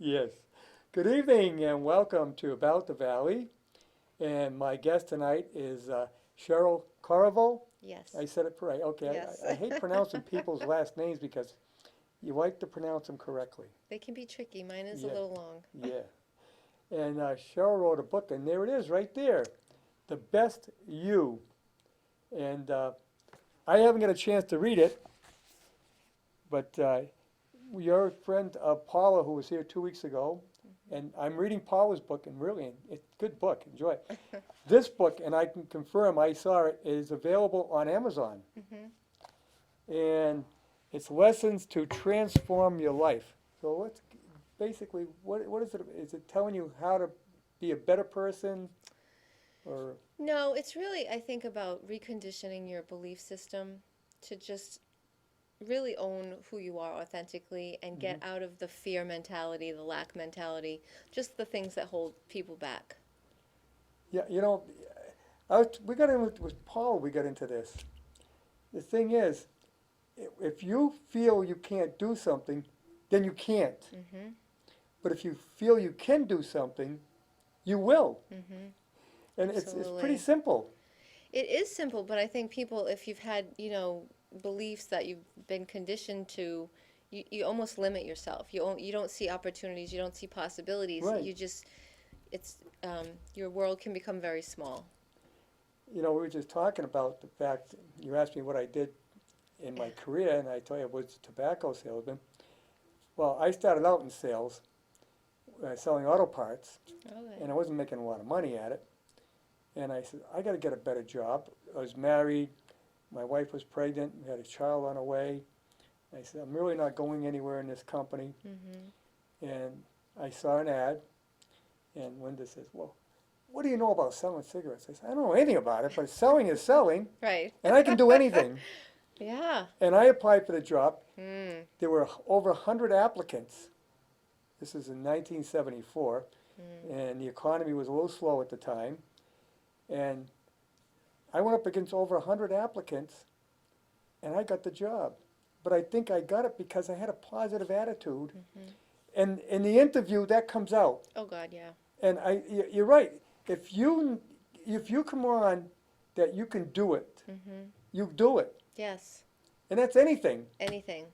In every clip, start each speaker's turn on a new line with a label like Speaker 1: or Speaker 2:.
Speaker 1: Yes. Good evening and welcome to About the Valley. And my guest tonight is Sheryl Corriveau.
Speaker 2: Yes.
Speaker 1: I said it right. Okay.
Speaker 2: Yes.
Speaker 1: I hate pronouncing people's last names because you like to pronounce them correctly.
Speaker 2: They can be tricky. Mine is a
Speaker 1: Yeah.
Speaker 2: little long.
Speaker 1: Yeah. And Sheryl wrote a book, and there it is right there, The Best You. And I haven't got a chance to read it, but your friend Paula, who was here 2 weeks ago, and I'm reading Paula's book, and really, it's a good book. Enjoy it. This book, and I can confirm, I saw it, is available on Amazon. And it's Lessons to Transform Your Life. So what's basically, what is it? Is it telling you how to be a better person? Or
Speaker 2: No, it's really, I think, about reconditioning your belief system to just really own who you are authentically and get out of the fear mentality, the lack mentality, just the things that hold people back.
Speaker 1: yeah, we got in with Paula, we got into this. The thing is, if you feel you can't do something, then you can't. But if you feel you can do something, you will. And it's pretty
Speaker 2: Absolutely.
Speaker 1: simple.
Speaker 2: It is simple, but I think people, if you've had, beliefs that you've been conditioned to, you almost limit yourself. You don't see opportunities, you don't see possibilities.
Speaker 1: Right.
Speaker 2: You just, it's, your world can become very small.
Speaker 1: We were just talking about the fact, you asked me what I did in my career, and I told you I was a tobacco salesman. Well, I started out in sales, selling auto parts,
Speaker 2: Okay.
Speaker 1: and I wasn't making a lot of money at it. And I said, I got to get a better job. I was married, my wife was pregnant, we had a child on the way. I said, I'm really not going anywhere in this company. And I saw an ad, and Linda says, well, what do you know about selling cigarettes? I said, I don't know anything about it, but selling is selling,
Speaker 2: Right.
Speaker 1: and I can do anything.
Speaker 2: Yeah.
Speaker 1: And I applied for the job.
Speaker 2: Mm.
Speaker 1: There were over 100 applicants. This is in 1974, and the economy was a little slow at the time. And I went up against over 100 applicants, and I got the job. But I think I got it because I had a positive attitude. And in the interview, that comes out.
Speaker 2: Oh God, yeah.
Speaker 1: And you're right. If you come on that you can do it, you do it.
Speaker 2: Yes.
Speaker 1: And that's anything.
Speaker 2: Anything.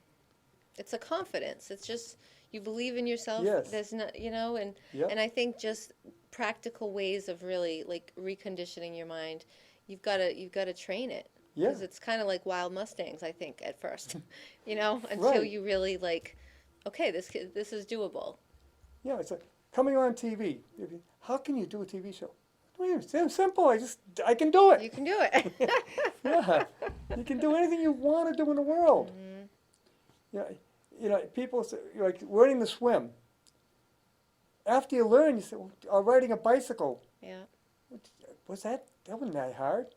Speaker 2: It's a confidence. It's just you believe in yourself.
Speaker 1: Yes.
Speaker 2: There's not, and
Speaker 1: Yep.
Speaker 2: and I think just practical ways of really like reconditioning your mind. You've got to train it
Speaker 1: Yeah.
Speaker 2: because it's kind of like wild mustangs. I think at first, until
Speaker 1: Right.
Speaker 2: you really like, okay, this is doable.
Speaker 1: Yeah, it's like coming on TV. How can you do a TV show? Well, it's simple. I can do it.
Speaker 2: You can do it.
Speaker 1: Yeah, you can do anything you want to do in the world. Yeah, people say, like learning to swim. After you learn, you say, well, or riding a bicycle.
Speaker 2: Yeah.
Speaker 1: That wasn't that hard.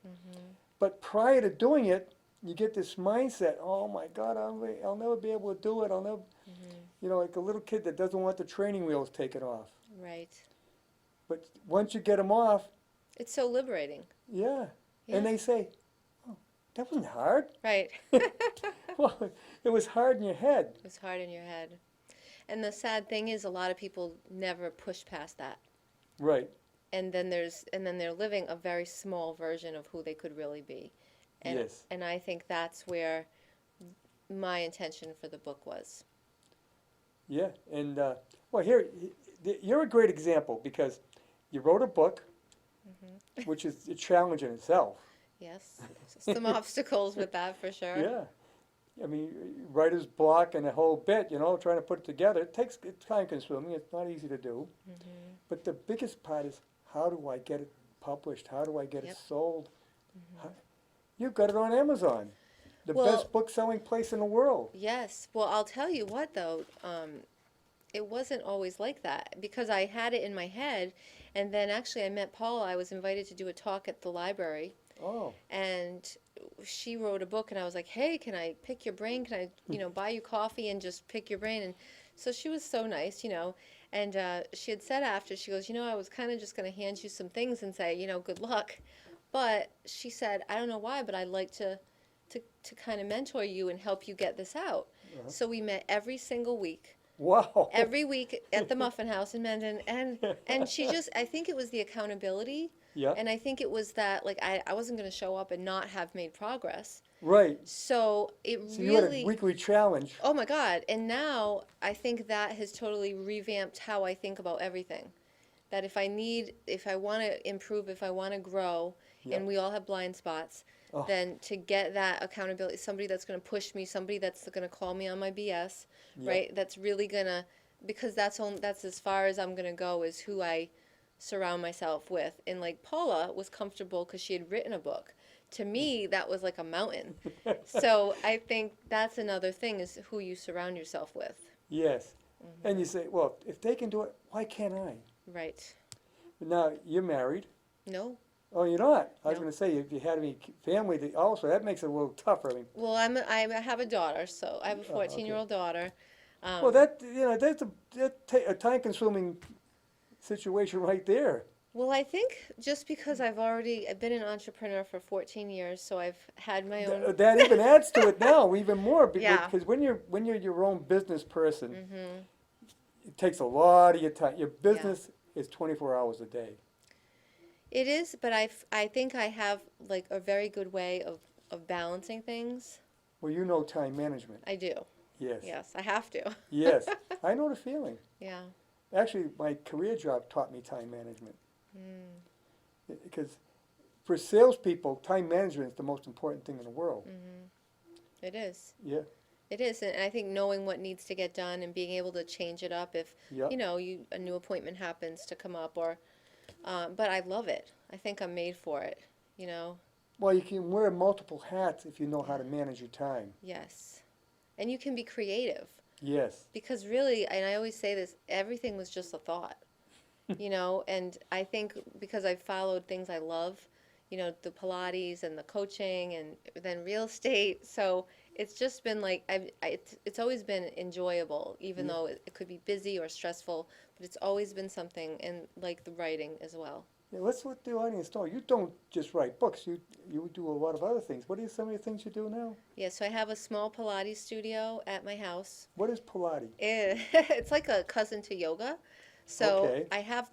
Speaker 1: But prior to doing it, you get this mindset. Oh my God, I'll never be able to do it. I'll never. Like a little kid that doesn't want the training wheels taken off.
Speaker 2: Right.
Speaker 1: But once you get them off,
Speaker 2: It's so liberating.
Speaker 1: yeah.
Speaker 2: Yeah.
Speaker 1: And they say, oh, that wasn't hard.
Speaker 2: Right.
Speaker 1: Well, it was hard in your head.
Speaker 2: It's hard in your head. And the sad thing is a lot of people never push past that.
Speaker 1: Right.
Speaker 2: And then they're living a very small version of who they could really be. And
Speaker 1: Yes.
Speaker 2: and I think that's where my intention for the book was.
Speaker 1: Yeah. And, well, here, you're a great example because you wrote a book, which is a challenge in itself.
Speaker 2: Yes. Some obstacles with that for sure.
Speaker 1: Yeah. I mean, writer's block and a whole bit, trying to put it together. It's time consuming. It's not easy to do. But the biggest part is, how do I get it published? How do I get it
Speaker 2: Yep.
Speaker 1: sold? You've got it on Amazon, the
Speaker 2: Well-
Speaker 1: best book-selling place in the world.
Speaker 2: Yes. Well, I'll tell you what though, it wasn't always like that because I had it in my head, and then actually I met Paula. I was invited to do a talk at the library,
Speaker 1: Oh,
Speaker 2: and she wrote a book, and I was like, hey, can I pick your brain? Can I, buy you coffee and just pick your brain? And so she was so nice, and she had said after, she goes, I was kind of just going to hand you some things and say, good luck. But she said, I don't know why, but I'd like to kind of mentor you and help you get this out. So we met every single week.
Speaker 1: Wow.
Speaker 2: every week at the Muffin House in Mendon, and she just, I think it was the accountability,
Speaker 1: Yeah.
Speaker 2: and I think it was that, like, I wasn't going to show up and not have made progress.
Speaker 1: Right.
Speaker 2: So it
Speaker 1: So you had a
Speaker 2: really,
Speaker 1: weekly challenge.
Speaker 2: oh my God, and now I think that has totally revamped how I think about everything. That if I want to improve, if I want to grow,
Speaker 1: Yeah.
Speaker 2: and we all have blind spots,
Speaker 1: Oh.
Speaker 2: then to get that accountability, somebody that's going to push me, somebody that's going to call me on my BS,
Speaker 1: Yeah.
Speaker 2: right? That's really going to, because that's as far as I'm going to go, is who I surround myself with. And like Paula was comfortable because she had written a book. To me, that was like a mountain. So I think that's another thing, is who you surround yourself with.
Speaker 1: Yes. And you say, well, if they can do it, why can't I?
Speaker 2: Right.
Speaker 1: But now, you're married.
Speaker 2: No.
Speaker 1: Oh, you're not? I was
Speaker 2: No.
Speaker 1: going to say, if you had any family, also, that makes it a little tougher. I mean,
Speaker 2: Well, I have a daughter, so I have a
Speaker 1: Oh, okay.
Speaker 2: 14-year-old daughter.
Speaker 1: well, that's a time-consuming situation right there.
Speaker 2: Well, I think just because I've been an entrepreneur for 14 years, so I've had my own.
Speaker 1: That even adds to it now, even more,
Speaker 2: Yeah.
Speaker 1: because when you're your own business person,
Speaker 2: Mm-hmm.
Speaker 1: it takes a lot of your time. Your business is 24 hours a day.
Speaker 2: It is, but I think I have like a very good way of balancing things.
Speaker 1: Well, you know time management.
Speaker 2: I do.
Speaker 1: Yes.
Speaker 2: Yes, I have to.
Speaker 1: Yes. I know the feeling.
Speaker 2: Yeah.
Speaker 1: Actually, my career job taught me time management. Because for salespeople, time management is the most important thing in the world.
Speaker 2: It is.
Speaker 1: Yeah.
Speaker 2: It is, and I think knowing what needs to get done and being able to change it up if
Speaker 1: Yeah.
Speaker 2: a new appointment happens to come up, or but I love it. I think I'm made for it. You know.
Speaker 1: Well, you can wear multiple hats if you know how to manage your time.
Speaker 2: Yes, and you can be creative.
Speaker 1: Yes.
Speaker 2: Because really, and I always say this, everything was just a thought, and I think because I followed things I love, the Pilates and the coaching and then real estate, so it's just been like, it's always been enjoyable, even though it could be busy or stressful, but it's always been something, and like the writing as well.
Speaker 1: Yeah, let's let the audience know. You don't just write books. You do a lot of other things. What are some of the things you do now?
Speaker 2: Yeah, so I have a small Pilates studio at my house.
Speaker 1: What is Pilates?
Speaker 2: It's like a cousin to yoga. So
Speaker 1: Okay.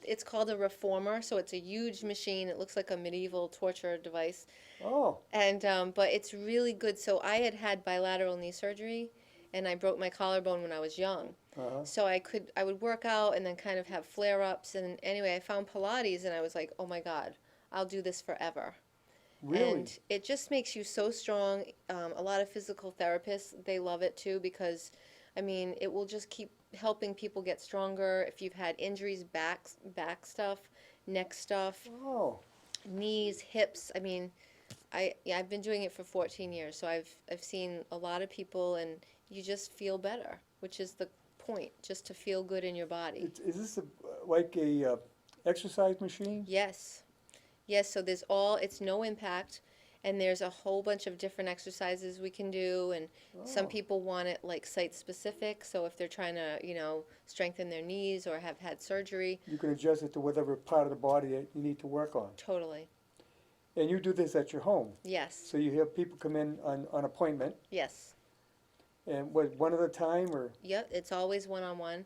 Speaker 2: it's called a reformer, so it's a huge machine. It looks like a medieval torture device.
Speaker 1: Oh.
Speaker 2: And but it's really good. So I had bilateral knee surgery, and I broke my collarbone when I was young.
Speaker 1: Uh-huh.
Speaker 2: So I would work out and then kind of have flare-ups. And anyway, I found Pilates, and I was like, oh my God, I'll do this forever.
Speaker 1: Really?
Speaker 2: And it just makes you so strong. A lot of physical therapists, they love it too, because, I mean, it will just keep helping people get stronger. If you've had injuries, back stuff, neck stuff,
Speaker 1: Oh.
Speaker 2: knees, hips. I mean, I've been doing it for 14 years, so I've seen a lot of people, and you just feel better, which is the point, just to feel good in your body.
Speaker 1: Is this like a exercise machine?
Speaker 2: Yes. Yes, so it's no impact, and there's a whole bunch of different exercises we can do, and some
Speaker 1: Oh.
Speaker 2: people want it like site specific, so if they're trying to, strengthen their knees or have had surgery.
Speaker 1: You can adjust it to whatever part of the body that you need to work on.
Speaker 2: Totally.
Speaker 1: And you do this at your home.
Speaker 2: Yes.
Speaker 1: So you have people come in on appointment,
Speaker 2: Yes.
Speaker 1: and what, one at a time, or?
Speaker 2: Yep, it's always one-on-one.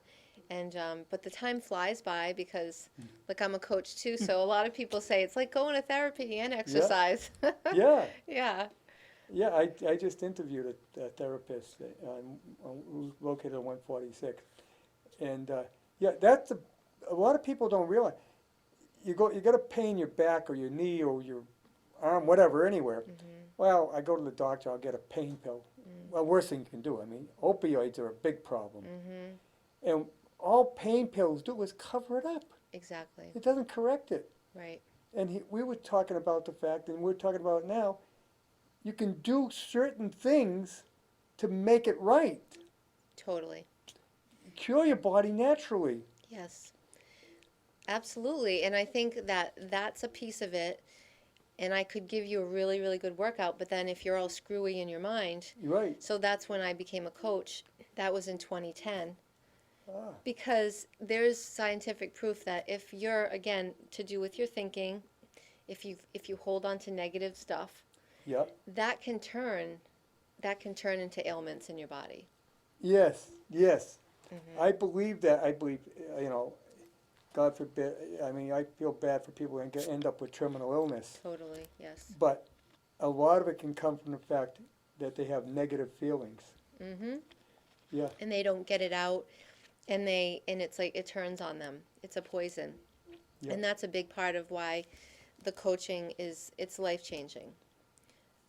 Speaker 2: And but the time flies by because, like, I'm a coach too, so a lot of people say it's like going to therapy and exercise.
Speaker 1: Yeah.
Speaker 2: Yeah.
Speaker 1: Yeah, I just interviewed a therapist who's located on 146, and yeah, that's a lot of people don't realize. You got a pain in your back or your knee or your arm, whatever, anywhere. Well, I go to the doctor, I'll get a pain pill. Well, worst thing you can do. I mean, opioids are a big problem, and all pain pills do is cover it up.
Speaker 2: Exactly.
Speaker 1: It doesn't correct it.
Speaker 2: Right.
Speaker 1: And we were talking about the fact, and we're talking about it now, you can do certain things to make it right.
Speaker 2: Totally.
Speaker 1: Cure your body naturally.
Speaker 2: Yes. Absolutely. And I think that's a piece of it. And I could give you a really, really good workout, but then if you're all screwy in your mind,
Speaker 1: You're right.
Speaker 2: so that's when I became a coach. That was in 2010.
Speaker 1: Ah,
Speaker 2: Because there's scientific proof that if you're, again, to do with your thinking, if you hold on to negative stuff,
Speaker 1: yeah.
Speaker 2: that can turn into ailments in your body.
Speaker 1: Yes, yes. I believe that. I believe, God forbid. I mean, I feel bad for people who end up with terminal illness.
Speaker 2: Totally, yes.
Speaker 1: But a lot of it can come from the fact that they have negative feelings.
Speaker 2: Mm-hmm.
Speaker 1: Yeah.
Speaker 2: And they don't get it out, and it's like it turns on them. It's a poison.
Speaker 1: Yeah.
Speaker 2: And that's a big part of why the coaching it's life-changing.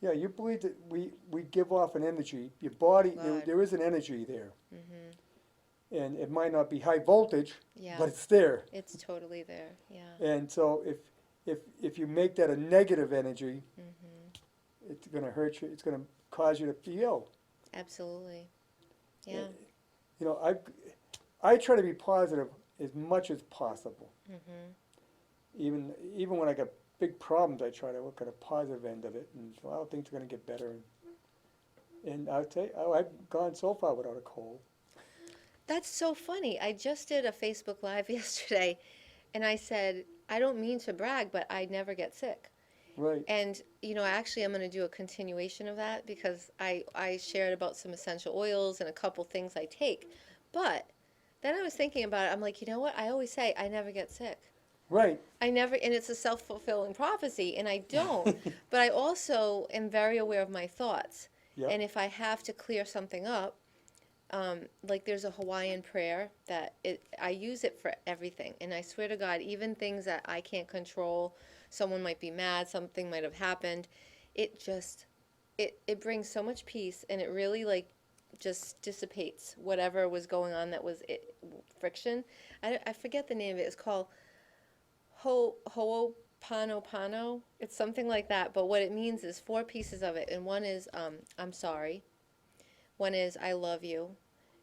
Speaker 1: Yeah, you believe that we give off an energy. Your body,
Speaker 2: God.
Speaker 1: there is an energy there.
Speaker 2: Mm-hmm.
Speaker 1: And it might not be high voltage,
Speaker 2: Yeah.
Speaker 1: but it's there.
Speaker 2: It's totally there. Yeah.
Speaker 1: And so if you make that a negative energy,
Speaker 2: Mm-hmm.
Speaker 1: it's going to hurt you. It's going to cause you to feel.
Speaker 2: Absolutely. Yeah.
Speaker 1: I try to be positive as much as possible.
Speaker 2: Mm-hmm.
Speaker 1: Even when I got big problems, I try to look at a positive end of it, and so things are going to get better. And I'll tell you, I've gone so far without a cold.
Speaker 2: That's so funny. I just did a Facebook Live yesterday, and I said, I don't mean to brag, but I never get sick.
Speaker 1: Right.
Speaker 2: And, actually I'm going to do a continuation of that because I shared about some essential oils and a couple things I take. But then I was thinking about it. I'm like, you know what? I always say I never get sick.
Speaker 1: Right.
Speaker 2: I never, and it's a self-fulfilling prophecy, and I don't. But I also am very aware of my thoughts.
Speaker 1: Yep.
Speaker 2: And if I have to clear something up, like there's a Hawaiian prayer that I use it for everything. And I swear to God, even things that I can't control, someone might be mad, something might have happened, it just, it brings so much peace, and it really like just dissipates whatever was going on that was friction. I forget the name of it. It's called Ho'oponopono. It's something like that. But what it means is 4 pieces of it. And one is, I'm sorry. One is, I love you.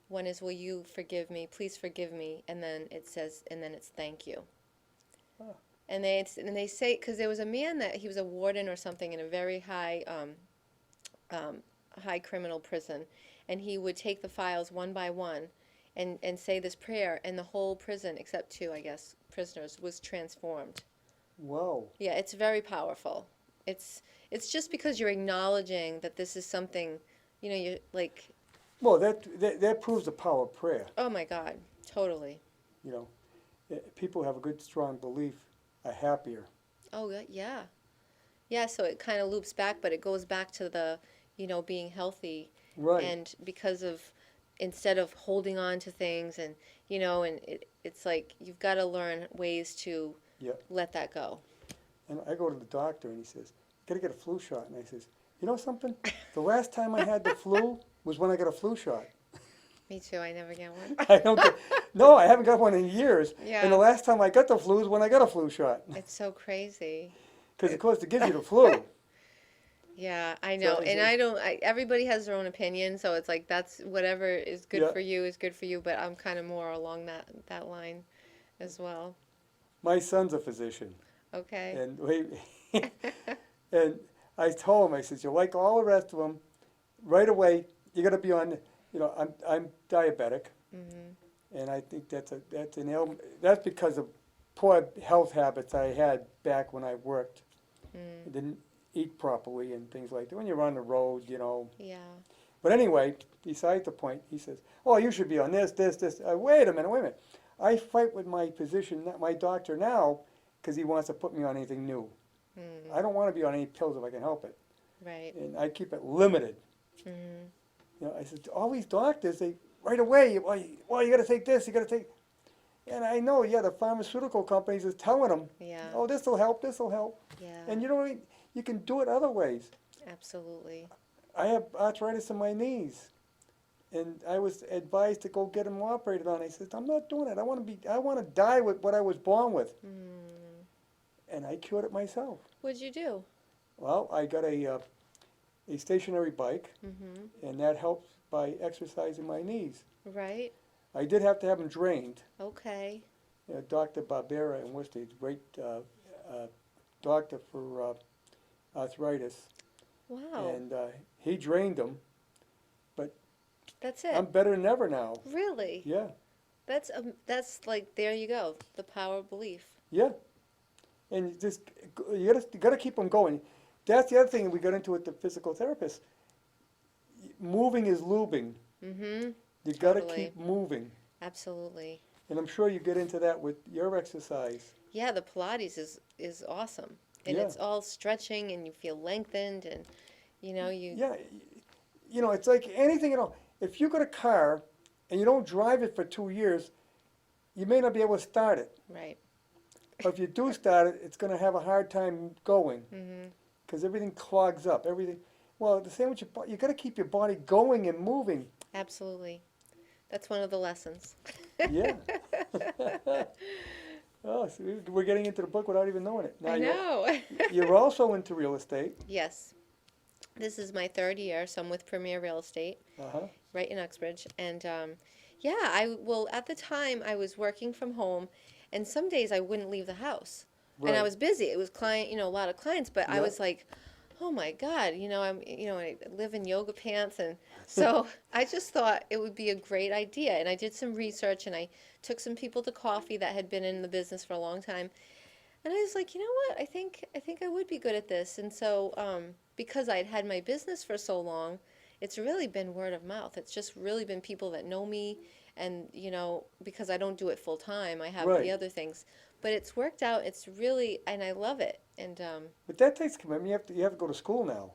Speaker 2: One is, will you forgive me? Please forgive me. And then it says, and then it's thank you.
Speaker 1: Oh.
Speaker 2: And they say, because there was a man that he was a warden or something in a very high criminal prison. And he would take the files one by one and say this prayer, and the whole prison, except 2, I guess, prisoners, was transformed.
Speaker 1: Whoa.
Speaker 2: Yeah, it's very powerful. It's just because you're acknowledging that this is something, you're like.
Speaker 1: Well, that proves the power of prayer.
Speaker 2: Oh my God, totally.
Speaker 1: People have a good, strong belief, are happier.
Speaker 2: Oh yeah, yeah. So it kind of loops back, but it goes back to the, being healthy.
Speaker 1: Right.
Speaker 2: And because of, instead of holding on to things, and it's like you've got to learn ways to let that go.
Speaker 1: And I go to the doctor, and he says, "Got to get a flu shot." And I says, "You know something? The last time I had the flu was when I got a flu shot."
Speaker 2: Me too. I never get one.
Speaker 1: No, I haven't got one in years.
Speaker 2: Yeah.
Speaker 1: And the last time I got the flu is when I got a flu shot.
Speaker 2: It's so crazy.
Speaker 1: Because, of course, it gives you the flu.
Speaker 2: Yeah, I know.
Speaker 1: So
Speaker 2: and everybody has their own opinion, so it's like that's whatever is good for you is good for you, but I'm kind of more along that line as well.
Speaker 1: My son's a physician.
Speaker 2: Okay.
Speaker 1: And and I told him, I said, "You're like all the rest of them. Right away, you got to be on, I'm diabetic."
Speaker 2: Mm-hmm.
Speaker 1: And I think that's an ailment. That's because of poor health habits I had back when I worked. I didn't eat properly and things like that. When you're on the road,
Speaker 2: Yeah.
Speaker 1: But anyway, besides the point, he says, "Oh, you should be on this. Wait a minute. I fight with my physician, my doctor now, because he wants to put me on anything new. I don't want to be on any pills if I can help it.
Speaker 2: Right.
Speaker 1: And I keep it limited." I said, all these doctors, they right away, well, you got to take this, you got to take. And I know, the pharmaceutical companies is telling them, "Oh, this will help.
Speaker 2: Yeah.
Speaker 1: And you can do it other ways.
Speaker 2: Absolutely.
Speaker 1: I have arthritis in my knees, and I was advised to go get them operated on. I said, "I'm not doing it. I want to die with what I was born with." And I cured it myself.
Speaker 2: What'd you do?
Speaker 1: Well, I got a stationary bike, and that helps by exercising my knees.
Speaker 2: Right.
Speaker 1: I did have to have them drained.
Speaker 2: Okay.
Speaker 1: Dr. Barbera in Worcester, he's a great doctor for arthritis.
Speaker 2: Wow.
Speaker 1: And he drained them, but
Speaker 2: that's it.
Speaker 1: I'm better than ever now.
Speaker 2: Really?
Speaker 1: Yeah.
Speaker 2: That's like, there you go, the power of belief.
Speaker 1: Yeah. And you gotta keep them going. That's the other thing we got into with the physical therapist. Moving is lubing.
Speaker 2: Mm-hmm.
Speaker 1: You gotta
Speaker 2: Totally.
Speaker 1: keep moving.
Speaker 2: Absolutely.
Speaker 1: And I'm sure you get into that with your exercise.
Speaker 2: Yeah, the Pilates is awesome. And
Speaker 1: Yeah.
Speaker 2: it's all stretching and you feel lengthened and you
Speaker 1: Yeah, it's like anything at all. If you got a car and you don't drive it for 2 years, you may not be able to start it.
Speaker 2: right.
Speaker 1: But if you do start it, it's going to have a hard time going
Speaker 2: Mhm.
Speaker 1: because everything clogs up. Everything. Well, the same with your body. You got to keep your body going and moving.
Speaker 2: Absolutely. That's one of the lessons.
Speaker 1: Yeah. Oh, so we're getting into the book without even knowing it. Now
Speaker 2: I know.
Speaker 1: you're also into real estate.
Speaker 2: Yes. This is my third year, so I'm with Premier Real Estate
Speaker 1: Uh-huh.
Speaker 2: right in Uxbridge. And at the time I was working from home, and some days I wouldn't leave the house. And I
Speaker 1: Right.
Speaker 2: was busy. It was a lot of clients, but I
Speaker 1: Yeah.
Speaker 2: was like, oh my God, I live in yoga pants. And so I just thought it would be a great idea. And I did some research and I took some people to coffee that had been in the business for a long time. And I was like, you know what? I think I would be good at this. And so, because I'd had my business for so long, it's really been word of mouth. It's just really been people that know me, and because I don't do it full time, I have
Speaker 1: Right.
Speaker 2: the other things. But it's worked out. It's really, and I love it. And
Speaker 1: But that takes commitment. You have to go to school now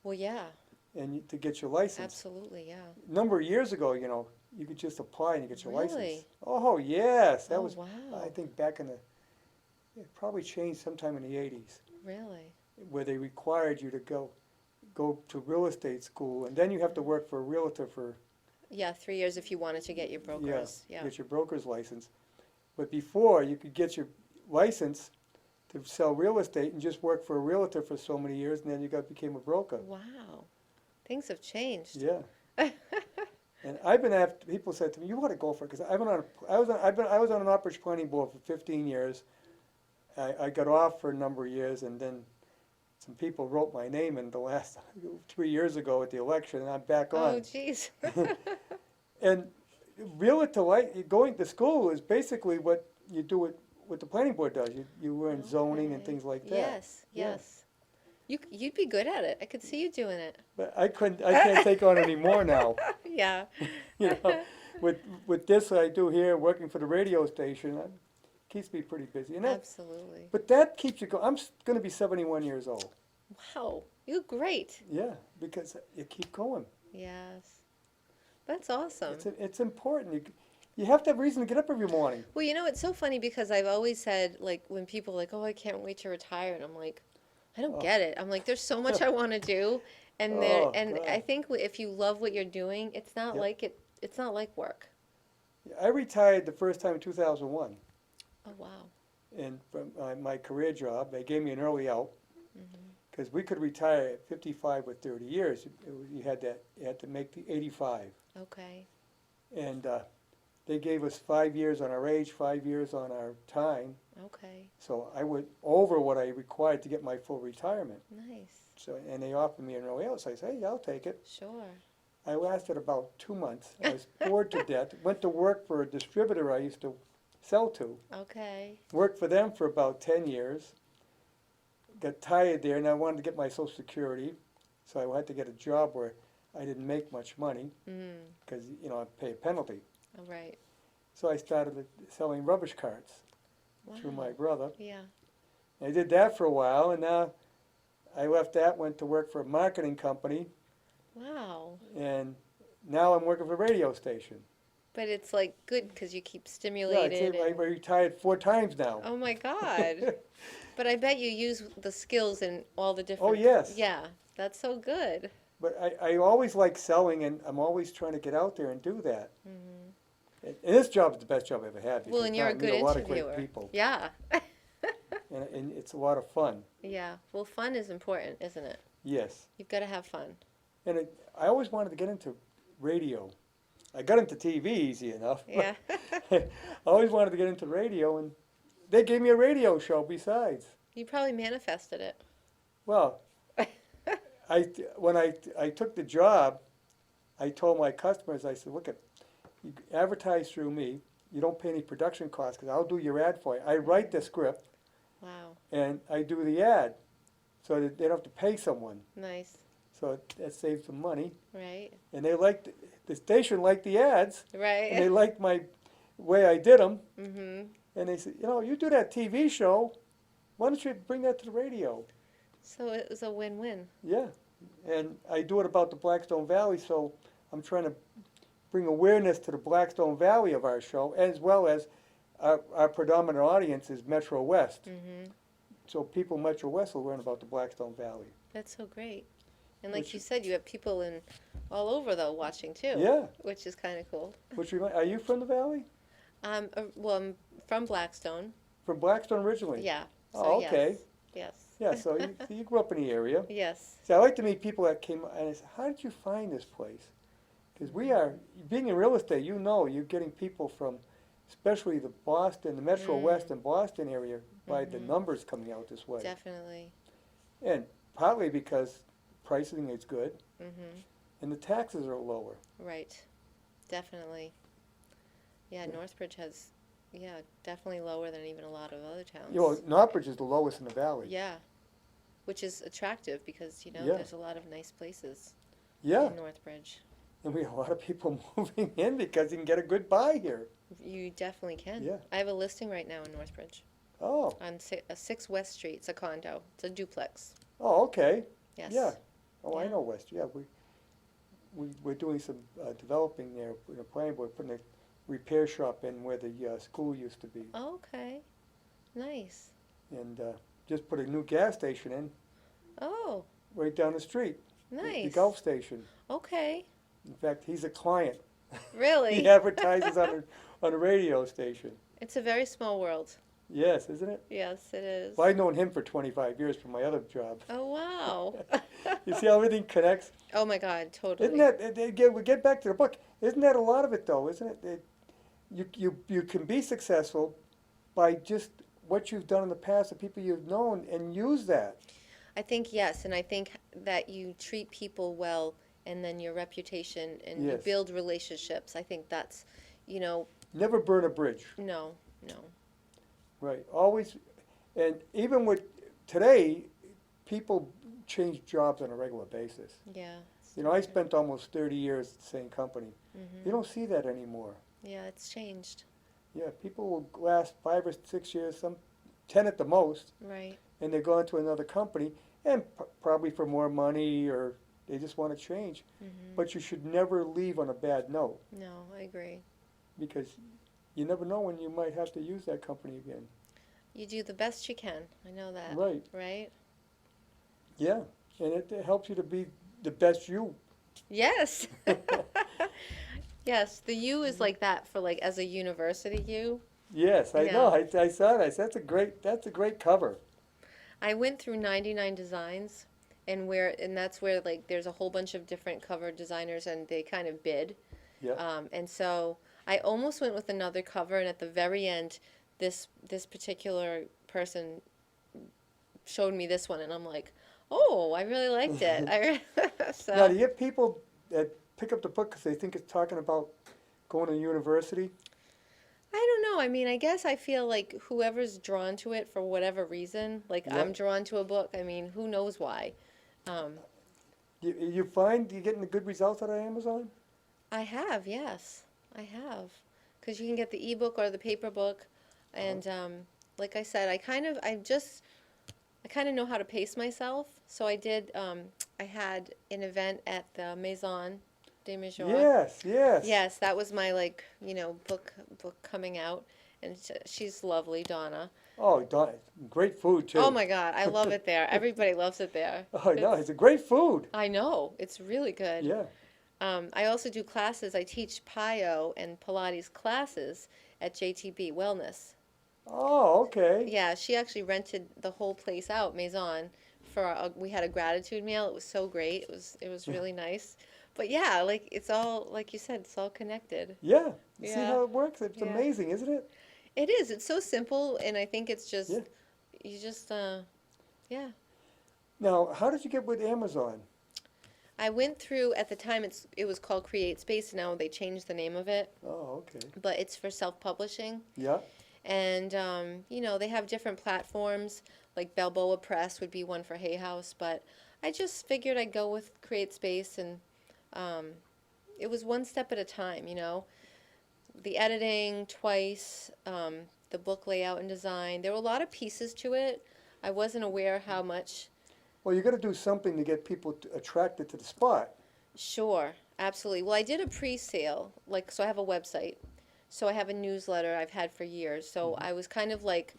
Speaker 2: well, yeah,
Speaker 1: to get your license.
Speaker 2: absolutely, yeah.
Speaker 1: A number of years ago, you could just apply and you get your license.
Speaker 2: Really?
Speaker 1: Oh, yes. That
Speaker 2: Oh,
Speaker 1: was,
Speaker 2: wow.
Speaker 1: I think, back it probably changed sometime in the 80s,
Speaker 2: Really?
Speaker 1: where they required you to go to real estate school, and then you have to work for a realtor for,
Speaker 2: Yeah, 3 years if you wanted to get your brokers. Yeah.
Speaker 1: get your broker's license. But before, you could get your license to sell real estate and just work for a realtor for so many years, and then you became a broker.
Speaker 2: Wow. Things have changed.
Speaker 1: Yeah. And I've been after, people said to me, you ought to go for it, because I was on an operations planning board for 15 years. I got off for a number of years, and then some people wrote my name in the last 3 years ago at the election, and I'm back
Speaker 2: Oh,
Speaker 1: on.
Speaker 2: geez.
Speaker 1: And going to school is basically what you do what the planning board does. You learn zoning and
Speaker 2: Okay.
Speaker 1: things like that.
Speaker 2: Yes,
Speaker 1: Yeah.
Speaker 2: yes. You'd be good at it. I could see you doing it.
Speaker 1: But I can't take on any more now.
Speaker 2: Yeah.
Speaker 1: You know, with this I do here, working for the radio station, it keeps me pretty busy.
Speaker 2: Absolutely.
Speaker 1: But that keeps you going. I'm going to be 71 years old.
Speaker 2: Wow. You look great.
Speaker 1: Yeah, because you keep going.
Speaker 2: Yes. That's awesome.
Speaker 1: It's important. You have to have reason to get up every morning.
Speaker 2: Well, it's so funny because I've always said, like, when people are like, oh, I can't wait to retire, and I'm like, I don't get it. I'm like, there's so much I want to do, and
Speaker 1: Oh,
Speaker 2: and
Speaker 1: God.
Speaker 2: I think if you love what you're doing, it's not
Speaker 1: Yep.
Speaker 2: like it's not like work.
Speaker 1: I retired the first time in 2001,
Speaker 2: Oh, wow.
Speaker 1: and from my career job, they gave me an early out
Speaker 2: Mm-hmm.
Speaker 1: because we could retire at 55 or 30 years. You had to make the 85,
Speaker 2: Okay.
Speaker 1: and they gave us 5 years on our age, 5 years on our time.
Speaker 2: Okay.
Speaker 1: So I went over what I required to get my full retirement.
Speaker 2: Nice.
Speaker 1: So, and they offered me an early out, so I said, hey, I'll take it.
Speaker 2: Sure.
Speaker 1: I lasted about 2 months. I was bored to death. Went to work for a distributor I used to sell to.
Speaker 2: Okay.
Speaker 1: Worked for them for about 10 years. Got tired there, and I wanted to get my Social Security, so I had to get a job where I didn't make much money
Speaker 2: Mm.
Speaker 1: because I'd pay a penalty.
Speaker 2: All right.
Speaker 1: So I started selling rubbish carts
Speaker 2: Wow.
Speaker 1: through my brother.
Speaker 2: Yeah.
Speaker 1: I did that for a while, and now I left that, went to work for a marketing company,
Speaker 2: Wow.
Speaker 1: and now I'm working for a radio station.
Speaker 2: But it's like good because you keep
Speaker 1: Yeah,
Speaker 2: stimulated.
Speaker 1: I retired 4 times now.
Speaker 2: Oh my God. But I bet you use the skills in all the different.
Speaker 1: Oh, yes.
Speaker 2: Yeah. That's so good.
Speaker 1: But I always like selling, and I'm always trying to get out there and do that.
Speaker 2: Mm-hmm.
Speaker 1: And this job is the best job I ever had.
Speaker 2: Well,
Speaker 1: because
Speaker 2: and you're
Speaker 1: I
Speaker 2: a
Speaker 1: meet
Speaker 2: good
Speaker 1: a lot
Speaker 2: interviewer.
Speaker 1: of great people,
Speaker 2: Yeah.
Speaker 1: and it's a lot of fun.
Speaker 2: Yeah. Well, fun is important, isn't it?
Speaker 1: Yes.
Speaker 2: You've got to have fun.
Speaker 1: And I always wanted to get into radio. I got into TV easy enough.
Speaker 2: Yeah.
Speaker 1: I always wanted to get into radio, and they gave me a radio show besides.
Speaker 2: You probably manifested it.
Speaker 1: Well, when I took the job, I told my customers, I said, look, you advertise through me. You don't pay any production costs because I'll do your ad for you. I write the script,
Speaker 2: Wow.
Speaker 1: and I do the ad so that they don't have to pay someone.
Speaker 2: Nice.
Speaker 1: so that saves them money.
Speaker 2: Right.
Speaker 1: And they liked, the station liked the ads, and they
Speaker 2: Right.
Speaker 1: liked my way I did them.
Speaker 2: Mhm.
Speaker 1: And they said, you do that TV show, why don't you bring that to the radio?
Speaker 2: So it was a win-win.
Speaker 1: Yeah, and I do it about the Blackstone Valley, so I'm trying to bring awareness to the Blackstone Valley of our show, as well as our predominant audience is Metro West.
Speaker 2: Mhm.
Speaker 1: So people in Metro West will learn about the Blackstone Valley.
Speaker 2: That's so great. And like
Speaker 1: Which-
Speaker 2: you said, you have people in all over though watching too.
Speaker 1: Yeah.
Speaker 2: Which is kind of cool.
Speaker 1: Are you from the Valley?
Speaker 2: Well, I'm from Blackstone.
Speaker 1: From Blackstone originally?
Speaker 2: Yeah. So
Speaker 1: Oh, okay.
Speaker 2: Yes.
Speaker 1: Yeah, so you grew up in the area.
Speaker 2: Yes.
Speaker 1: See, I like to meet people that came, and I said, how did you find this place? Because being in real estate, you're getting people from, especially the Metro West and Boston area, by the numbers coming out this way.
Speaker 2: Definitely.
Speaker 1: And partly because pricing is good,
Speaker 2: Mhm.
Speaker 1: and the taxes are lower.
Speaker 2: Right. Definitely. Yeah, Northbridge has, definitely lower than even a lot of other towns.
Speaker 1: Northbridge is the lowest in the valley.
Speaker 2: Yeah. Which is attractive because,
Speaker 1: Yeah.
Speaker 2: there's a lot of nice places
Speaker 1: Yeah,
Speaker 2: in Northbridge.
Speaker 1: and we have a lot of people moving in because you can get a good buy here.
Speaker 2: You definitely can.
Speaker 1: Yeah.
Speaker 2: I have a listing right now in Northbridge
Speaker 1: Oh,
Speaker 2: on 6 West Street. It's a condo. It's a duplex.
Speaker 1: okay.
Speaker 2: Yes.
Speaker 1: Yeah. Oh, I
Speaker 2: Yeah.
Speaker 1: know West. Yeah, we're doing some developing there. We're planning, we're putting a repair shop in where the school used to be,
Speaker 2: Okay. Nice.
Speaker 1: and just put a new gas station in
Speaker 2: Oh,
Speaker 1: right down the street. The
Speaker 2: nice.
Speaker 1: Gulf Station.
Speaker 2: Okay.
Speaker 1: In fact, he's a client.
Speaker 2: Really?
Speaker 1: He advertises on a radio station.
Speaker 2: It's a very small world.
Speaker 1: Yes, isn't it?
Speaker 2: Yes, it is.
Speaker 1: Well, I've known him for 25 years from my other job.
Speaker 2: Oh, wow.
Speaker 1: You see how everything connects?
Speaker 2: Oh, my God, totally.
Speaker 1: Isn't that, we get back to the book, isn't that a lot of it though, isn't it? You can be successful by just what you've done in the past, the people you've known, and use that.
Speaker 2: I think, yes, and I think that you treat people well and then your reputation and you
Speaker 1: Yes.
Speaker 2: build relationships. I think that's,
Speaker 1: Never burn a bridge.
Speaker 2: no.
Speaker 1: Right, always, and even with, today, people change jobs on a regular basis.
Speaker 2: Yeah.
Speaker 1: I spent almost 30 years at the same company.
Speaker 2: Mhm.
Speaker 1: You don't see that anymore.
Speaker 2: Yeah, it's changed.
Speaker 1: Yeah, people will last 5 or 6 years, some 10 at the most,
Speaker 2: Right.
Speaker 1: and they go into another company, and probably for more money, or they just want to change.
Speaker 2: Mhm.
Speaker 1: But you should never leave on a bad note,
Speaker 2: No, I agree.
Speaker 1: because you never know when you might have to use that company again.
Speaker 2: You do the best you can. I know that.
Speaker 1: Right,
Speaker 2: Right?
Speaker 1: yeah, and it helps you to be the best you.
Speaker 2: Yes. Yes, the U is like that for like as a university U.
Speaker 1: Yes, I know, I saw it, I said, that's a great cover.
Speaker 2: I went through 99 designs and that's where like there's a whole bunch of different cover designers and they kind of bid.
Speaker 1: Yeah,
Speaker 2: And so I almost went with another cover and at the very end this particular person showed me this one and I'm like, "Oh, I really liked it." So
Speaker 1: now, do you get people that pick up the book because they think it's talking about going to university?
Speaker 2: I don't know. I mean, I guess I feel like whoever's drawn to it for whatever reason, like
Speaker 1: Yeah.
Speaker 2: I'm drawn to a book. I mean, who knows why?
Speaker 1: You find you're getting the good results out of Amazon?
Speaker 2: I have, yes, I have, because you can get the ebook or the paper book, and like I said, I kind of know how to pace myself. So I did. I had an event at the Maison de Mission.
Speaker 1: Yes, yes.
Speaker 2: Yes, that was my book coming out, and she's lovely, Donna.
Speaker 1: Oh, great food too.
Speaker 2: Oh my God, I love it there. Everybody loves it there.
Speaker 1: Oh, no, it's a great food.
Speaker 2: I know, it's really good.
Speaker 1: Yeah.
Speaker 2: I also do classes. I teach PIO and Pilates classes at JTB Wellness.
Speaker 1: Oh, okay.
Speaker 2: Yeah, she actually rented the whole place out, Maison, we had a gratitude meal. It was so great. It was really nice. But yeah, like it's all, like you said, it's all connected.
Speaker 1: Yeah. See
Speaker 2: Yeah.
Speaker 1: how it works? It's
Speaker 2: Yeah.
Speaker 1: amazing, isn't it?
Speaker 2: It is. It's so simple, and I think it's just,
Speaker 1: Yeah.
Speaker 2: you just, yeah.
Speaker 1: Now, how did you get with Amazon?
Speaker 2: I went through, at the time, it was called Create Space. Now they changed the name of it,
Speaker 1: Oh, okay.
Speaker 2: but it's for self-publishing.
Speaker 1: Yeah.
Speaker 2: And, they have different platforms, like Balboa Press would be one for Hay House, but I just figured I'd go with create space, and it was one step at a time, you know. The editing twice, the book layout and design. There were a lot of pieces to it. I wasn't aware how much.
Speaker 1: Well, you got to do something to get people attracted to the spot.
Speaker 2: Sure, absolutely. Well, I did a pre-sale, like, so I have a website. So I have a newsletter I've had for years. So I was kind of like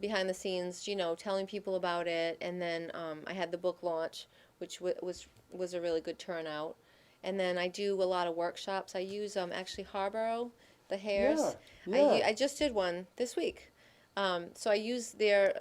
Speaker 2: behind the scenes, you know, telling people about it. And then I had the book launch, which was a really good turnout. And then I do a lot of workshops. I use actually Harborough, the hairs.
Speaker 1: Yeah, yeah.
Speaker 2: I just did one this week. So I use their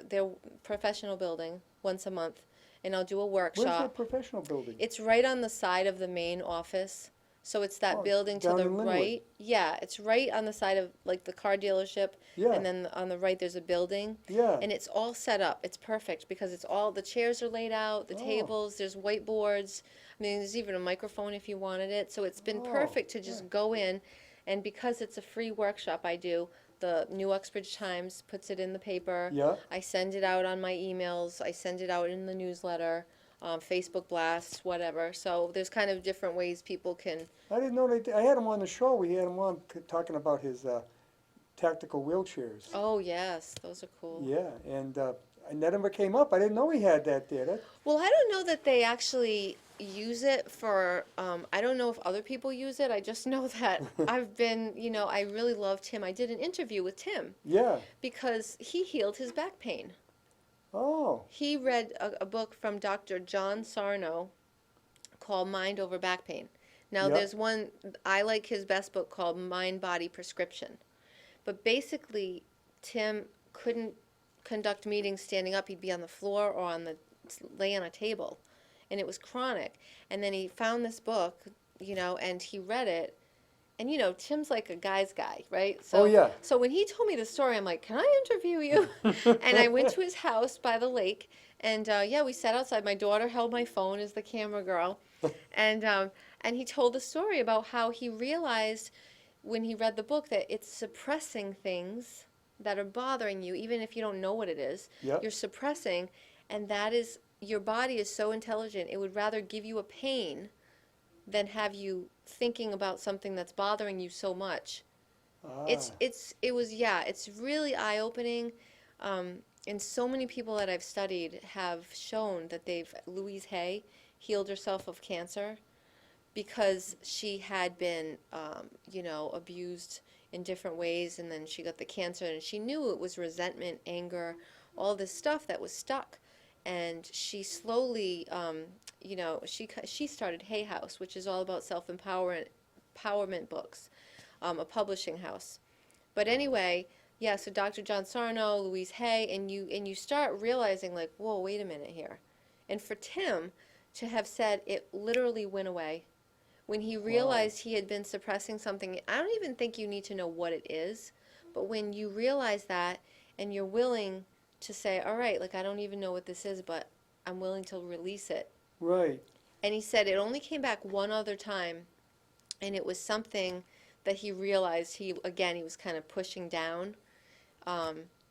Speaker 2: professional building once a month, and I'll do a
Speaker 1: Where's
Speaker 2: workshop.
Speaker 1: that professional building?
Speaker 2: It's right on the side of the main office. So it's that
Speaker 1: Oh,
Speaker 2: building to
Speaker 1: down
Speaker 2: the
Speaker 1: in Linwood.
Speaker 2: right. Yeah, it's right on the side of like the car dealership,
Speaker 1: Yeah,
Speaker 2: and then on the right there's a building,
Speaker 1: yeah.
Speaker 2: and it's all set up. It's perfect because it's all the chairs are laid out, the
Speaker 1: Oh.
Speaker 2: tables, there's whiteboards. I mean, there's even a microphone if you wanted it. So it's been
Speaker 1: Oh,
Speaker 2: perfect to just
Speaker 1: right.
Speaker 2: go in, and because it's a free workshop I do, the New Uxbridge Times puts it in the paper.
Speaker 1: Yeah.
Speaker 2: I send it out on my emails. I send it out in the newsletter, Facebook blasts, whatever. So there's kind of different ways people can.
Speaker 1: I didn't know I had him on the show. We had him on talking about his tactical wheelchairs.
Speaker 2: Oh yes, those are cool.
Speaker 1: Yeah, and that never came up. I didn't know he had that there.
Speaker 2: Well, I don't know that they actually use it for. I don't know if other people use it. I just know that I've been. You know, I really love Tim. I did an interview with Tim
Speaker 1: Yeah.
Speaker 2: because he healed his back pain.
Speaker 1: Oh.
Speaker 2: He read a book from Dr. John Sarno called Mind Over Back Pain. Now,
Speaker 1: Yep.
Speaker 2: there's one, I like his best book called Mind Body Prescription. But basically, Tim couldn't conduct meetings standing up. He'd be on the floor or lay on a table. And it was chronic. And then he found this book, you know, and he read it. And, you know, Tim's like a guy's guy, right? So,
Speaker 1: Oh, yeah.
Speaker 2: So when he told me the story, I'm like, can I interview you? And I went to his house by the lake. And, yeah, we sat outside. My daughter held my phone as the camera girl. And he told the story about how he realized when he read the book that it's suppressing things that are bothering you, even if you don't know what it is.
Speaker 1: Yep.
Speaker 2: You're suppressing. And that is, your body is so intelligent, it would rather give you a pain than have you thinking about something that's bothering you so much.
Speaker 1: Ah.
Speaker 2: It's really eye-opening. And so many people that I've studied have shown that Louise Hay healed herself of cancer because she had been, you know, abused in different ways, and then she got the cancer, and she knew it was resentment, anger, all this stuff that was stuck. And she slowly, you know, she started Hay House, which is all about empowerment books, a publishing house. But anyway, yeah. So Dr. John Sarno, Louise Hay, and you start realizing like, whoa, wait a minute here. And for Tim to have said it literally went away when he realized he had been suppressing something. I don't even think you need to know what it is, but when you realize that and you're willing to say, all right, like I don't even know what this is, but I'm willing to release it.
Speaker 1: Right.
Speaker 2: And he said it only came back one other time, and it was something that he realized he was kind of pushing down.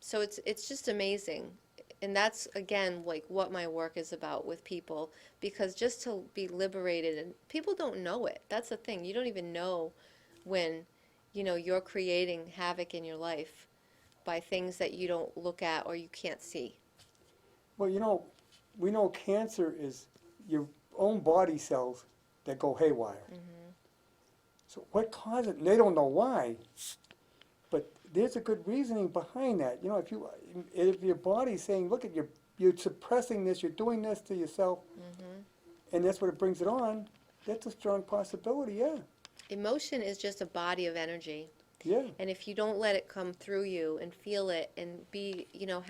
Speaker 2: So it's just amazing. And that's, again, like what my work is about with people, because just to be liberated, and people don't know it. That's the thing. You don't even know when, you know, you're creating havoc in your life by things that you don't look at or you can't see.
Speaker 1: Well, you know, we know cancer is your own body cells that go haywire.
Speaker 2: Mm-hmm.
Speaker 1: So what causes it? And they don't know why, but there's a good reasoning behind that. You know, if your body's saying, look, you're suppressing this, you're doing this to yourself,
Speaker 2: Mm-hmm.
Speaker 1: and that's what it brings it on, that's a strong possibility, yeah.
Speaker 2: Emotion is just a body of energy.
Speaker 1: Yeah.
Speaker 2: And if you don't let it come through you and feel it and be, you know,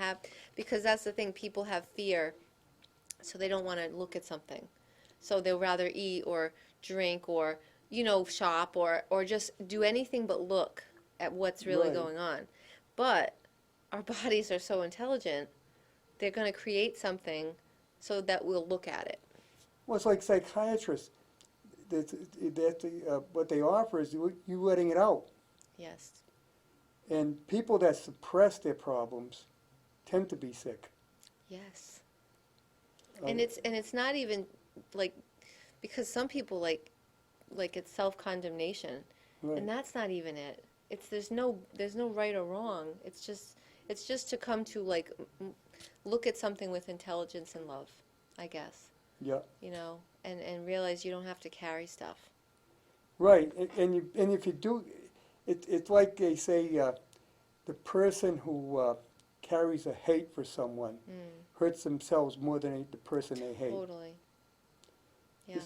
Speaker 2: because that's the thing, people have fear, so they don't want to look at something. So they'll rather eat or drink or, you know, shop or just do anything but look at what's really
Speaker 1: Right.
Speaker 2: going on. But our bodies are so intelligent, they're going to create something so that we'll look at it.
Speaker 1: Well, it's like psychiatrists. What they offer is you letting it out.
Speaker 2: Yes.
Speaker 1: And people that suppress their problems tend to be sick.
Speaker 2: Yes. And it's not even like, because some people like it's self-condemnation,
Speaker 1: Right.
Speaker 2: and that's not even it. It's there's no right or wrong. It's just to come to like look at something with intelligence and love, I guess.
Speaker 1: Yeah.
Speaker 2: And realize you don't have to carry stuff.
Speaker 1: Right. And if you do, it's like they say, the person who carries a hate for someone hurts themselves more than the person they hate.
Speaker 2: Totally. Yeah.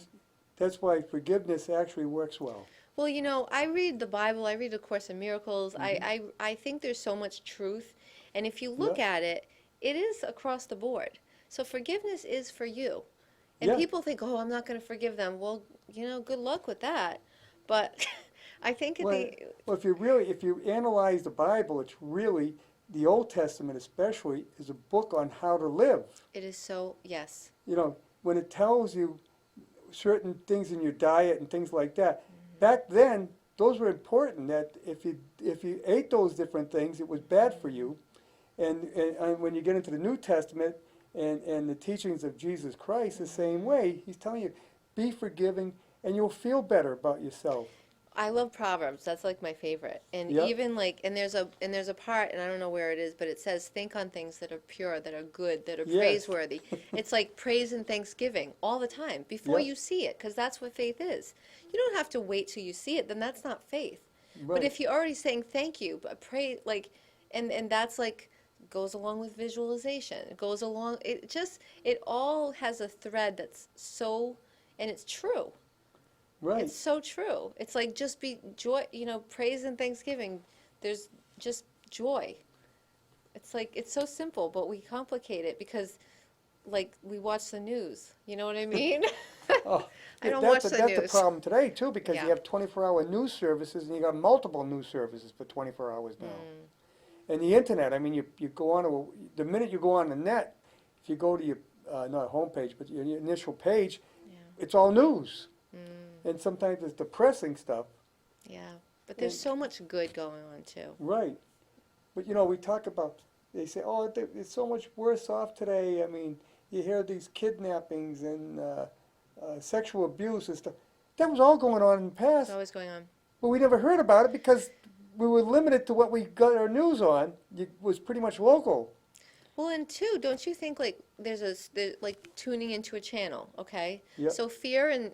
Speaker 1: That's why forgiveness actually works well.
Speaker 2: Well, I read the Bible, I read A Course in Miracles. I think there's so much truth. And if you look at it, it is across the board. So forgiveness is for you. And people think, oh, I'm not going to forgive them. Well, good luck with that. But I think
Speaker 1: Well, if you analyze the Bible, it's really, the Old Testament especially, is a book on how to live.
Speaker 2: it is so, yes.
Speaker 1: When it tells you certain things in your diet and things like that, back then, those were important, that if you ate those different things, it was bad for you. And when you get into the New Testament and the teachings of Jesus Christ, the same way, he's telling you, be forgiving and you'll feel better about yourself.
Speaker 2: I love Proverbs. That's like my favorite. And
Speaker 1: Yep.
Speaker 2: even and there's a part, and I don't know where it is, but it says think on things that are pure, that are good, that are
Speaker 1: Yes.
Speaker 2: praiseworthy. It's like praise and thanksgiving all the time before
Speaker 1: Yep.
Speaker 2: you see it, because that's what faith is. You don't have to wait till you see it, then that's not faith.
Speaker 1: Right.
Speaker 2: But if you're already saying thank you, but pray, and that's goes along with visualization. It goes along, it all has a thread that's so, and it's true.
Speaker 1: Right.
Speaker 2: It's so true. It's like just be joy, praise and thanksgiving. There's just joy. It's like, it's so simple, but we complicate it because, we watch the news. You know what I mean?
Speaker 1: Oh,
Speaker 2: I don't
Speaker 1: that's
Speaker 2: watch the
Speaker 1: that's
Speaker 2: news.
Speaker 1: the problem today, too, because
Speaker 2: Yeah.
Speaker 1: you have 24-hour news services and you got multiple news services for 24 hours now. And the internet, I mean, you go on, the minute you go on the net, if you go to your, not a homepage, but your initial page, it's all news. And sometimes it's depressing stuff.
Speaker 2: Yeah. But there's so much good going on, too.
Speaker 1: Right. But, we talk about, they say, oh, it's so much worse off today. I mean, you hear these kidnappings and sexual abuse and stuff. That was all going on in the past.
Speaker 2: It's always going on.
Speaker 1: But we never heard about it because we were limited to what we got our news on. It was pretty much local.
Speaker 2: Well, and two, don't you think there's tuning into a channel, okay?
Speaker 1: Yep.
Speaker 2: So fear and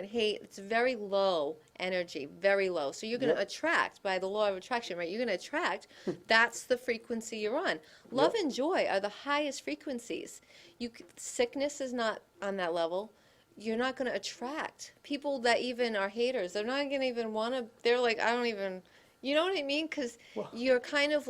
Speaker 2: hate, it's very low energy, very low. So you're going to
Speaker 1: Yep.
Speaker 2: attract by the law of attraction, right? You're going to attract. That's the frequency you're on. Love
Speaker 1: Yep.
Speaker 2: and joy are the highest frequencies. Sickness is not on that level. You're not going to attract people that even are haters. They're not going to even want to. They're like, I don't even. You know what I mean? Because
Speaker 1: Well-
Speaker 2: you're kind of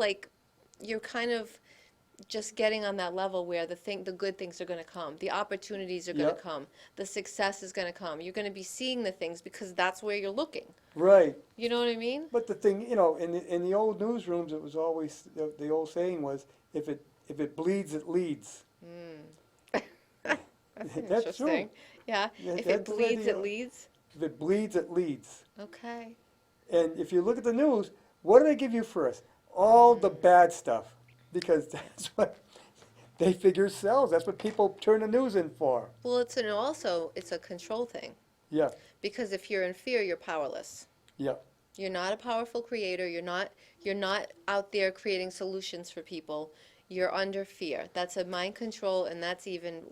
Speaker 2: just getting on that level where the good things are going to come, the opportunities are going to
Speaker 1: Yep.
Speaker 2: come, the success is going to come. You're going to be seeing the things because that's where you're looking.
Speaker 1: Right.
Speaker 2: You know what I mean?
Speaker 1: But the thing, in the old newsrooms, it was always, the old saying was, if it bleeds, it leads.
Speaker 2: That's
Speaker 1: That's true.
Speaker 2: interesting. Yeah.
Speaker 1: Yeah,
Speaker 2: If it
Speaker 1: that's the
Speaker 2: bleeds,
Speaker 1: idea.
Speaker 2: it leads.
Speaker 1: If it bleeds, it leads.
Speaker 2: Okay.
Speaker 1: And if you look at the news, what do they give you first? All the bad stuff. Because that's what they figure sells. That's what people turn the news in for.
Speaker 2: Well, it's a control thing.
Speaker 1: Yeah,
Speaker 2: Because if you're in fear, you're powerless.
Speaker 1: yeah,
Speaker 2: You're not a powerful creator. You're not out there creating solutions for people. You're under fear. That's a mind control, and that's even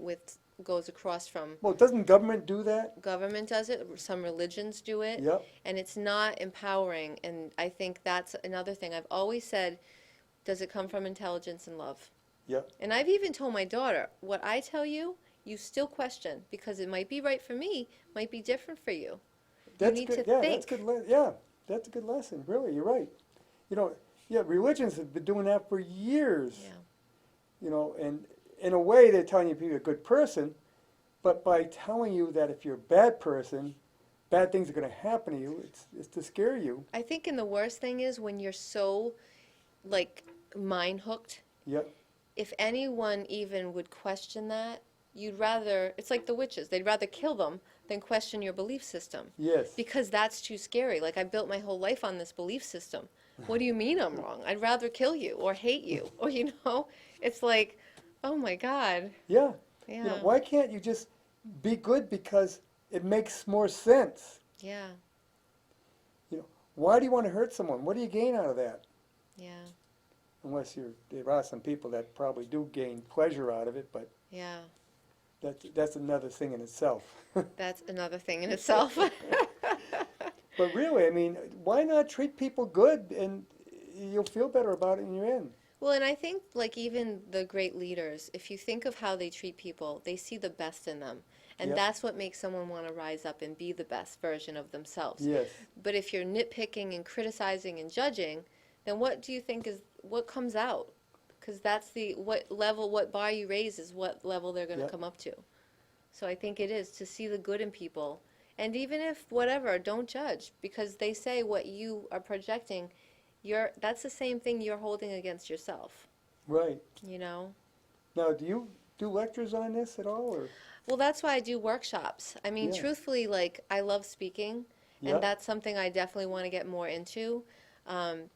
Speaker 2: goes across from
Speaker 1: well, doesn't government do that?
Speaker 2: government does it. Some religions do it,
Speaker 1: Yep,
Speaker 2: and it's not empowering. And I think that's another thing I've always said. Does it come from intelligence and love?
Speaker 1: yep.
Speaker 2: And I've even told my daughter, what I tell you, you still question because it might be right for me, might be different for you.
Speaker 1: That's
Speaker 2: need
Speaker 1: good.
Speaker 2: to
Speaker 1: Yeah,
Speaker 2: think.
Speaker 1: that's good. Yeah, that's a good lesson. Really, you're right. Religions have been doing that for years.
Speaker 2: Yeah.
Speaker 1: And in a way, they're telling you to be a good person, but by telling you that if you're a bad person, bad things are going to happen to you. It's to scare you.
Speaker 2: I think, and the worst thing is when you're so, mind hooked.
Speaker 1: Yep.
Speaker 2: If anyone even would question that, it's like the witches. They'd rather kill them than question your belief system.
Speaker 1: Yes.
Speaker 2: Because that's too scary. Like, I built my whole life on this belief system. What do you mean I'm wrong? I'd rather kill you or hate you. Or, it's like, oh my God.
Speaker 1: Yeah.
Speaker 2: Yeah.
Speaker 1: You know, why can't you just be good because it makes more sense?
Speaker 2: Yeah.
Speaker 1: You know, why do you want to hurt someone? What do you gain out of that?
Speaker 2: Yeah.
Speaker 1: Unless there are some people that probably do gain pleasure out of it, but
Speaker 2: Yeah.
Speaker 1: that's another thing in itself.
Speaker 2: That's another thing in itself.
Speaker 1: But really, I mean, why not treat people good and you'll feel better about it in your end?
Speaker 2: Well, and I think like even the great leaders, if you think of how they treat people, they see the best in them. And
Speaker 1: Yep.
Speaker 2: that's what makes someone want to rise up and be the best version of themselves.
Speaker 1: Yes.
Speaker 2: But if you're nitpicking and criticizing and judging, then what do you think is what comes out? Because that's what bar you raise is what level they're going to
Speaker 1: Yep.
Speaker 2: come up to. So I think it is to see the good in people. And even if whatever, don't judge, because they say what you are projecting, that's the same thing you're holding against yourself,
Speaker 1: Right.
Speaker 2: you know?
Speaker 1: Now, do you do lectures on this at all? Or?
Speaker 2: Well, that's why I do workshops. I mean,
Speaker 1: Yeah.
Speaker 2: truthfully, like, I love speaking,
Speaker 1: Yeah.
Speaker 2: and that's something I definitely want to get more into,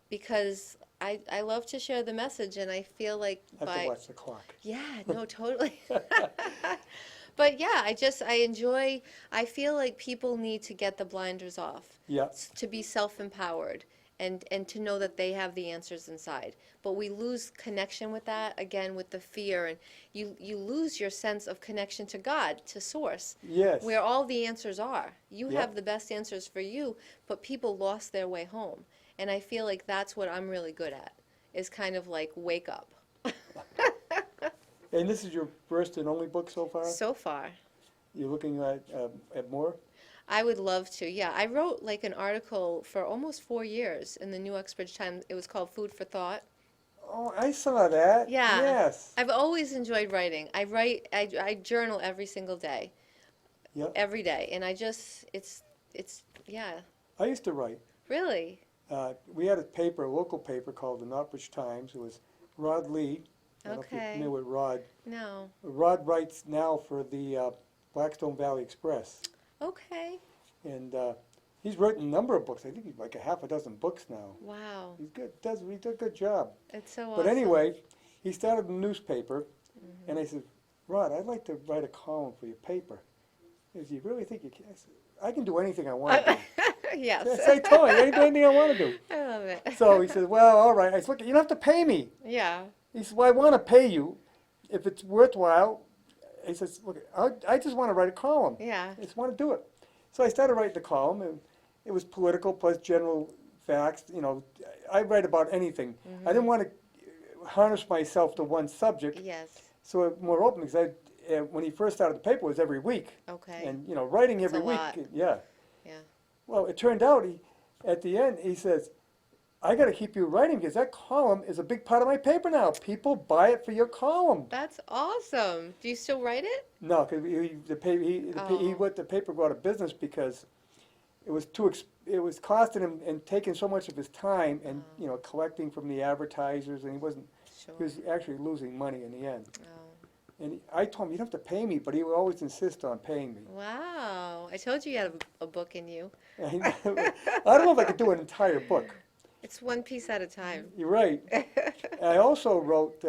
Speaker 2: because I love to share the message, and I feel like
Speaker 1: I have to watch the clock.
Speaker 2: Yeah, no, totally. But yeah, I feel like people need to get the blinders off,
Speaker 1: Yeah.
Speaker 2: to be self-empowered and to know that they have the answers inside. But we lose connection with that, again, with the fear, and you lose your sense of connection to God, to Source,
Speaker 1: Yes.
Speaker 2: where all the answers are. You
Speaker 1: Yep.
Speaker 2: have the best answers for you, but people lost their way home. And I feel like that's what I'm really good at, is kind of like wake up.
Speaker 1: And this is your first and only book so far?
Speaker 2: So far.
Speaker 1: You're looking at more?
Speaker 2: I would love to, yeah. I wrote like an article for almost 4 years in the New Uxbridge Times. It was called Food for Thought.
Speaker 1: Oh, I saw that.
Speaker 2: Yeah.
Speaker 1: Yes.
Speaker 2: I've always enjoyed writing. I journal every single day.
Speaker 1: Yep.
Speaker 2: Every day. And it's yeah.
Speaker 1: I used to write.
Speaker 2: Really?
Speaker 1: We had a local paper called the Northbridge Times. It was Rod Lee. I don't know if you're
Speaker 2: Okay.
Speaker 1: familiar with Rod.
Speaker 2: No.
Speaker 1: Rod writes now for the Blackstone Valley Express.
Speaker 2: Okay.
Speaker 1: And he's written a number of books. I think he's like a half a dozen books now.
Speaker 2: Wow.
Speaker 1: He's good. He does a good job.
Speaker 2: It's so awesome.
Speaker 1: But anyway, he started a newspaper, and I said, Rod, I'd like to write a column for your paper. He said, you really think you can? I said, I can do anything I want to do.
Speaker 2: Yes.
Speaker 1: I told you, I can do anything I want to do.
Speaker 2: I love it.
Speaker 1: So he said, well, all right. I said, look, you don't have to pay me.
Speaker 2: Yeah.
Speaker 1: He said, well, I want to pay you if it's worthwhile. He says, look, I just want to write a column.
Speaker 2: Yeah.
Speaker 1: I just want to do it. So I started writing the column, and it was political plus general facts. You know, I write about anything. I didn't want to harness myself to one subject.
Speaker 2: Yes.
Speaker 1: So it more open, because when he first started the paper, it was every week.
Speaker 2: Okay.
Speaker 1: And, you know, writing
Speaker 2: That's
Speaker 1: every
Speaker 2: a
Speaker 1: week.
Speaker 2: lot.
Speaker 1: Yeah.
Speaker 2: Yeah.
Speaker 1: Well, it turned out, at the end, he says, I got to keep you writing because that column is a big part of my paper now. People buy it for your column.
Speaker 2: That's awesome. Do you still write it?
Speaker 1: No, because the paper go out of business because it was it was costing him and taking so much of his time and you know collecting from the advertisers, and he
Speaker 2: Sure.
Speaker 1: was actually losing money in the end.
Speaker 2: Oh.
Speaker 1: And I told him you don't have to pay me, but he would always insist on paying me.
Speaker 2: Wow. I told you you had a book in you.
Speaker 1: I don't know if I could do an entire book.
Speaker 2: It's one piece at a time.
Speaker 1: You're right. I also wrote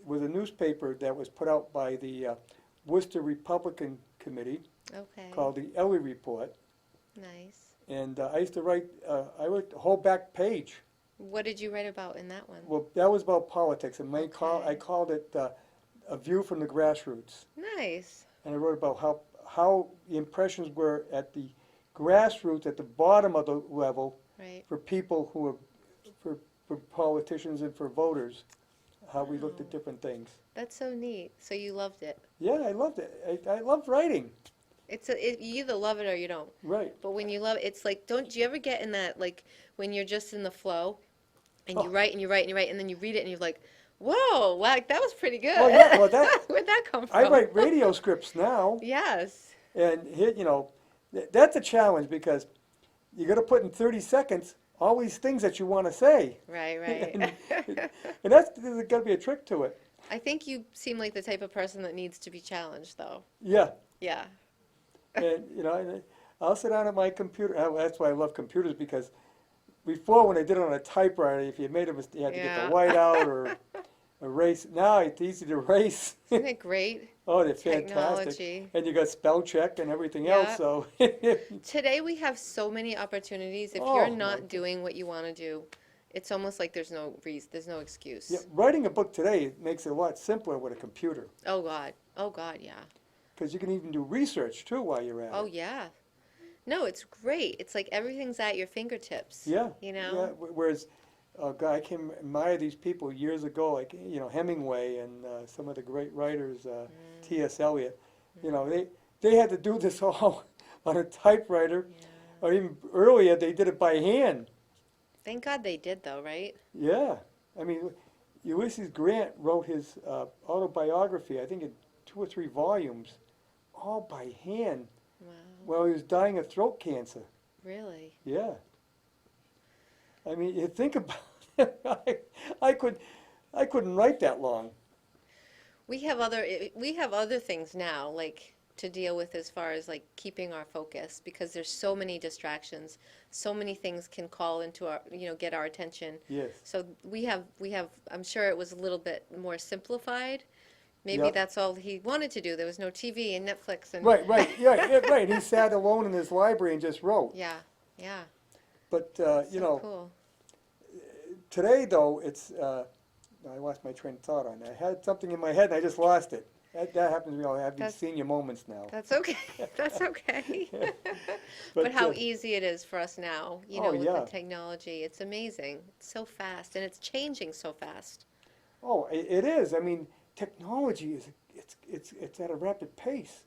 Speaker 1: with a newspaper that was put out by the Worcester Republican Committee
Speaker 2: Okay.
Speaker 1: called the Ellie Report.
Speaker 2: Nice.
Speaker 1: And I used to write, I wrote the whole back page.
Speaker 2: What did you write about in that one?
Speaker 1: Well, that was about politics, and I
Speaker 2: Okay.
Speaker 1: called it A View from the Grassroots.
Speaker 2: Nice.
Speaker 1: And I wrote about how the impressions were at the grassroots, at the bottom of the level,
Speaker 2: Right.
Speaker 1: for people who are, for politicians and for voters, how we looked at
Speaker 2: Wow.
Speaker 1: different things.
Speaker 2: That's so neat. So you loved it.
Speaker 1: Yeah, I loved it. I loved writing.
Speaker 2: You either love it or you don't.
Speaker 1: Right.
Speaker 2: But when you love it, it's like, do you ever get in that, like, when you're just in the flow and you
Speaker 1: Oh.
Speaker 2: write and you write and you write and then you read it and you're like, whoa, like, that was pretty good.
Speaker 1: Well, yeah, well,
Speaker 2: Where'd that come from?
Speaker 1: I write radio scripts now,
Speaker 2: Yes.
Speaker 1: and here, you know, that's a challenge because you got to put in 30 seconds all these things that you want to say.
Speaker 2: Right, right.
Speaker 1: And there's got to be a trick to it.
Speaker 2: I think you seem like the type of person that needs to be challenged, though.
Speaker 1: Yeah.
Speaker 2: Yeah.
Speaker 1: And, you know, and I'll sit down at my computer. That's why I love computers, because before, when I did it on a typewriter, if you made a mistake, you had to get
Speaker 2: Yeah.
Speaker 1: the white out or erase. Now it's easy to erase.
Speaker 2: Isn't it great?
Speaker 1: Oh, they're fantastic.
Speaker 2: Technology.
Speaker 1: And you got spell check and everything
Speaker 2: Yeah.
Speaker 1: else, so.
Speaker 2: Today we have so many opportunities. If
Speaker 1: Oh,
Speaker 2: you're
Speaker 1: my
Speaker 2: not
Speaker 1: God.
Speaker 2: doing what you want to do, it's almost like there's no reason, there's no excuse.
Speaker 1: Yeah, writing a book today makes it a lot simpler with a computer.
Speaker 2: Oh God. Oh God, yeah.
Speaker 1: Because you can even do research too while you're at
Speaker 2: Oh
Speaker 1: it.
Speaker 2: yeah. No, it's great. It's like everything's at your fingertips.
Speaker 1: Yeah.
Speaker 2: You
Speaker 1: Yeah.
Speaker 2: know?
Speaker 1: Whereas, God, I can admire these people years ago, like, Hemingway and some of the great writers, T.S. Eliot. They had to do this all on a typewriter,
Speaker 2: Yeah.
Speaker 1: or even earlier, they did it by hand.
Speaker 2: Thank God they did though, right?
Speaker 1: Yeah. I mean, Ulysses Grant wrote his autobiography, I think in 2 or 3 volumes, all by hand
Speaker 2: Wow.
Speaker 1: while he was dying of throat cancer.
Speaker 2: Really?
Speaker 1: Yeah. I mean, you think about it, I couldn't write that long.
Speaker 2: We have other things now, like to deal with as far as like keeping our focus because there's so many distractions, so many things can call into our, get our attention.
Speaker 1: Yes.
Speaker 2: So we have, I'm sure it was a little bit more simplified. Maybe
Speaker 1: Yep.
Speaker 2: that's all he wanted to do. There was no TV and Netflix and.
Speaker 1: Right, yeah, right. He sat alone in his library and just wrote.
Speaker 2: Yeah, yeah.
Speaker 1: But,
Speaker 2: So cool.
Speaker 1: today though, it's, I lost my train of thought on that. I had something in my head and I just lost it. That happens to me. I have these
Speaker 2: That's-
Speaker 1: senior moments now.
Speaker 2: That's okay. That's okay.
Speaker 1: But,
Speaker 2: But how easy it is for us now,
Speaker 1: Oh,
Speaker 2: with
Speaker 1: yeah.
Speaker 2: the technology. It's amazing. It's so fast and it's changing so fast.
Speaker 1: Oh, it is. I mean, technology it's at a rapid pace.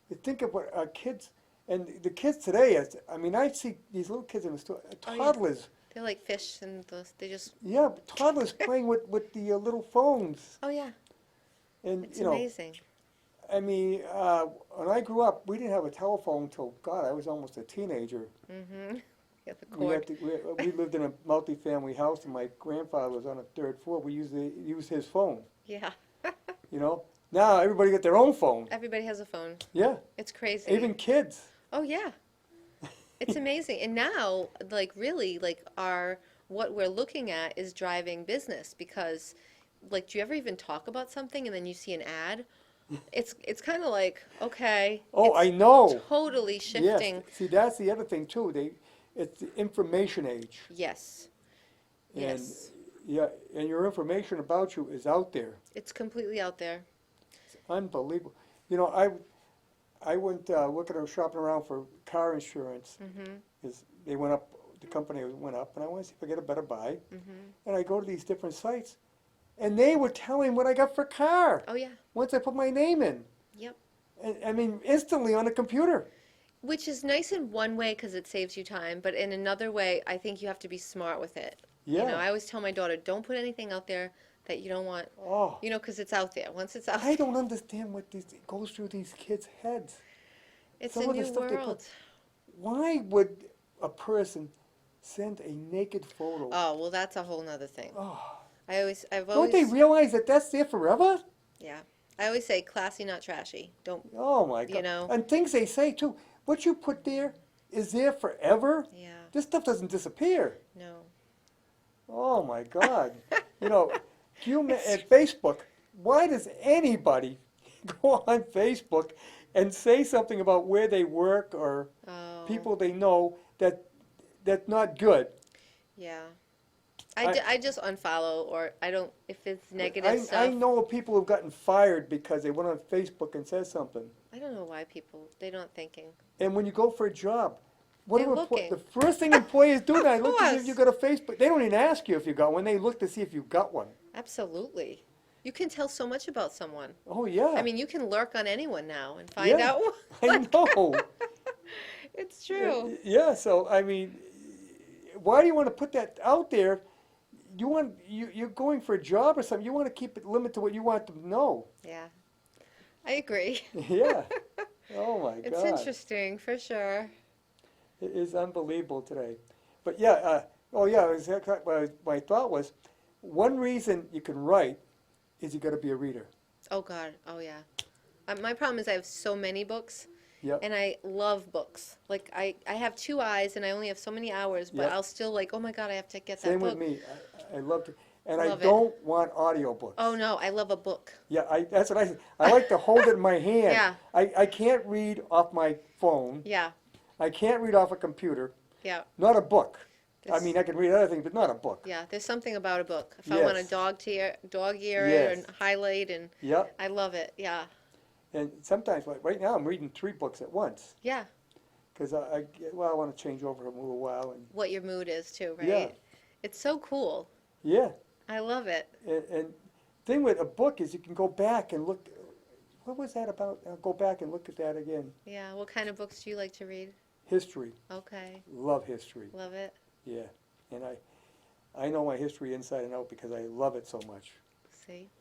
Speaker 1: You think of what our kids and the kids today. I see these little kids in the store,
Speaker 2: Oh, yeah.
Speaker 1: toddlers.
Speaker 2: They're like fish and they just.
Speaker 1: Yeah, toddlers playing with the little phones.
Speaker 2: Oh yeah,
Speaker 1: And
Speaker 2: it's amazing.
Speaker 1: I mean, when I grew up, we didn't have a telephone until God, I was almost a teenager.
Speaker 2: Mm-hmm. Yeah, the
Speaker 1: We,
Speaker 2: cord.
Speaker 1: we lived in a multi-family house, and my grandfather was on the 3rd floor. We used his phone.
Speaker 2: Yeah.
Speaker 1: Now everybody got their own phone.
Speaker 2: Everybody has a phone.
Speaker 1: Yeah,
Speaker 2: It's crazy.
Speaker 1: even kids.
Speaker 2: Oh yeah. It's amazing. And now, like really, like what we're looking at is driving business because, like, do you ever even talk about something and then you see an ad? It's kind of like, okay.
Speaker 1: Oh, I
Speaker 2: it's
Speaker 1: know.
Speaker 2: Totally shifting.
Speaker 1: Yes. See, that's the other thing too. It's the information age.
Speaker 2: Yes.
Speaker 1: And,
Speaker 2: Yes.
Speaker 1: Yeah, and your information about you is out there.
Speaker 2: It's completely out there.
Speaker 1: It's unbelievable. I went looking or shopping around for car insurance.
Speaker 2: Mm-hmm.
Speaker 1: Because they went up, the company went up, and I want to see if I get a better buy.
Speaker 2: Mm-hmm.
Speaker 1: And I go to these different sites, and they were telling what I got for car
Speaker 2: Oh yeah.
Speaker 1: once I put my name in.
Speaker 2: Yep.
Speaker 1: And, I mean, instantly on the computer.
Speaker 2: Which is nice in one way because it saves you time, but in another way, I think you have to be smart with it.
Speaker 1: Yeah.
Speaker 2: I always tell my daughter, don't put anything out there that you don't want,
Speaker 1: Oh,
Speaker 2: because it's out there. Once it's out
Speaker 1: I
Speaker 2: there,
Speaker 1: don't understand what goes through these kids' heads.
Speaker 2: it's
Speaker 1: some
Speaker 2: a
Speaker 1: of the
Speaker 2: new
Speaker 1: stuff they put-
Speaker 2: world.
Speaker 1: Why would a person send a naked photo?
Speaker 2: Oh, well, that's a whole nother thing.
Speaker 1: Oh,
Speaker 2: I've
Speaker 1: don't
Speaker 2: always,
Speaker 1: they realize that that's there forever?
Speaker 2: yeah. I always say classy, not trashy. Don't,
Speaker 1: Oh my God!
Speaker 2: know.
Speaker 1: And things they say too. What you put there is there forever.
Speaker 2: yeah,
Speaker 1: This stuff doesn't disappear.
Speaker 2: no.
Speaker 1: Oh my God! At Facebook, why does anybody go on Facebook and say something about where they work or
Speaker 2: Oh,
Speaker 1: people they know that's not good?
Speaker 2: yeah.
Speaker 1: I-
Speaker 2: I just unfollow or I don't, if it's negative
Speaker 1: I
Speaker 2: stuff.
Speaker 1: know of people who've gotten fired because they went on Facebook and said something.
Speaker 2: I don't know why they're not thinking.
Speaker 1: And when you go for a job, what
Speaker 2: They're
Speaker 1: do
Speaker 2: looking.
Speaker 1: the first thing employers do now?
Speaker 2: Of
Speaker 1: Look to see if
Speaker 2: course.
Speaker 1: you got a Facebook. They don't even ask you if you got one. They look to see if you got one.
Speaker 2: Absolutely. You can tell so much about someone.
Speaker 1: Oh yeah.
Speaker 2: I mean, you can lurk on anyone now and find
Speaker 1: Yeah.
Speaker 2: out.
Speaker 1: I know.
Speaker 2: It's true.
Speaker 1: Yeah. So I mean, why do you want to put that out there? You're going for a job or something. You want to keep it limited to what you want them to know.
Speaker 2: Yeah. I agree.
Speaker 1: Yeah. Oh my
Speaker 2: It's
Speaker 1: God.
Speaker 2: interesting, for sure.
Speaker 1: It is unbelievable today. But yeah, my thought was, one reason you can write is you got to be a reader.
Speaker 2: Oh, God. Oh, yeah. My problem is I have so many books,
Speaker 1: Yep.
Speaker 2: and I love books. Like, I have 2 eyes, and I only have so many hours, but
Speaker 1: Yep.
Speaker 2: I'll still like, oh, my God, I have to get that
Speaker 1: Same
Speaker 2: book.
Speaker 1: with me. I love to. and
Speaker 2: Love
Speaker 1: I
Speaker 2: it.
Speaker 1: don't want audiobooks.
Speaker 2: Oh no, I love a book.
Speaker 1: Yeah, that's what I like to hold it in my hand.
Speaker 2: Yeah.
Speaker 1: I can't read off my phone.
Speaker 2: Yeah,
Speaker 1: I can't read off a computer.
Speaker 2: yeah.
Speaker 1: Not a book. I
Speaker 2: There's,
Speaker 1: mean, I can read other things, but not a book.
Speaker 2: yeah, there's something about a book. If I want to
Speaker 1: Yes.
Speaker 2: dog ear it
Speaker 1: Yes.
Speaker 2: and highlight and
Speaker 1: Yep.
Speaker 2: I love it. Yeah.
Speaker 1: And sometimes, like right now, I'm reading 3 books at once
Speaker 2: Yeah.
Speaker 1: because I want to change over a little while. And
Speaker 2: What your mood is too, right?
Speaker 1: Yeah.
Speaker 2: It's so cool.
Speaker 1: yeah,
Speaker 2: I love it.
Speaker 1: and thing with a book is you can go back and look. What was that about? I'll go back and look at that again.
Speaker 2: Yeah. What kind of books do you like to read?
Speaker 1: History.
Speaker 2: Okay.
Speaker 1: Love history.
Speaker 2: Love it.
Speaker 1: Yeah, and I know my history inside and out because I love it so much.
Speaker 2: See?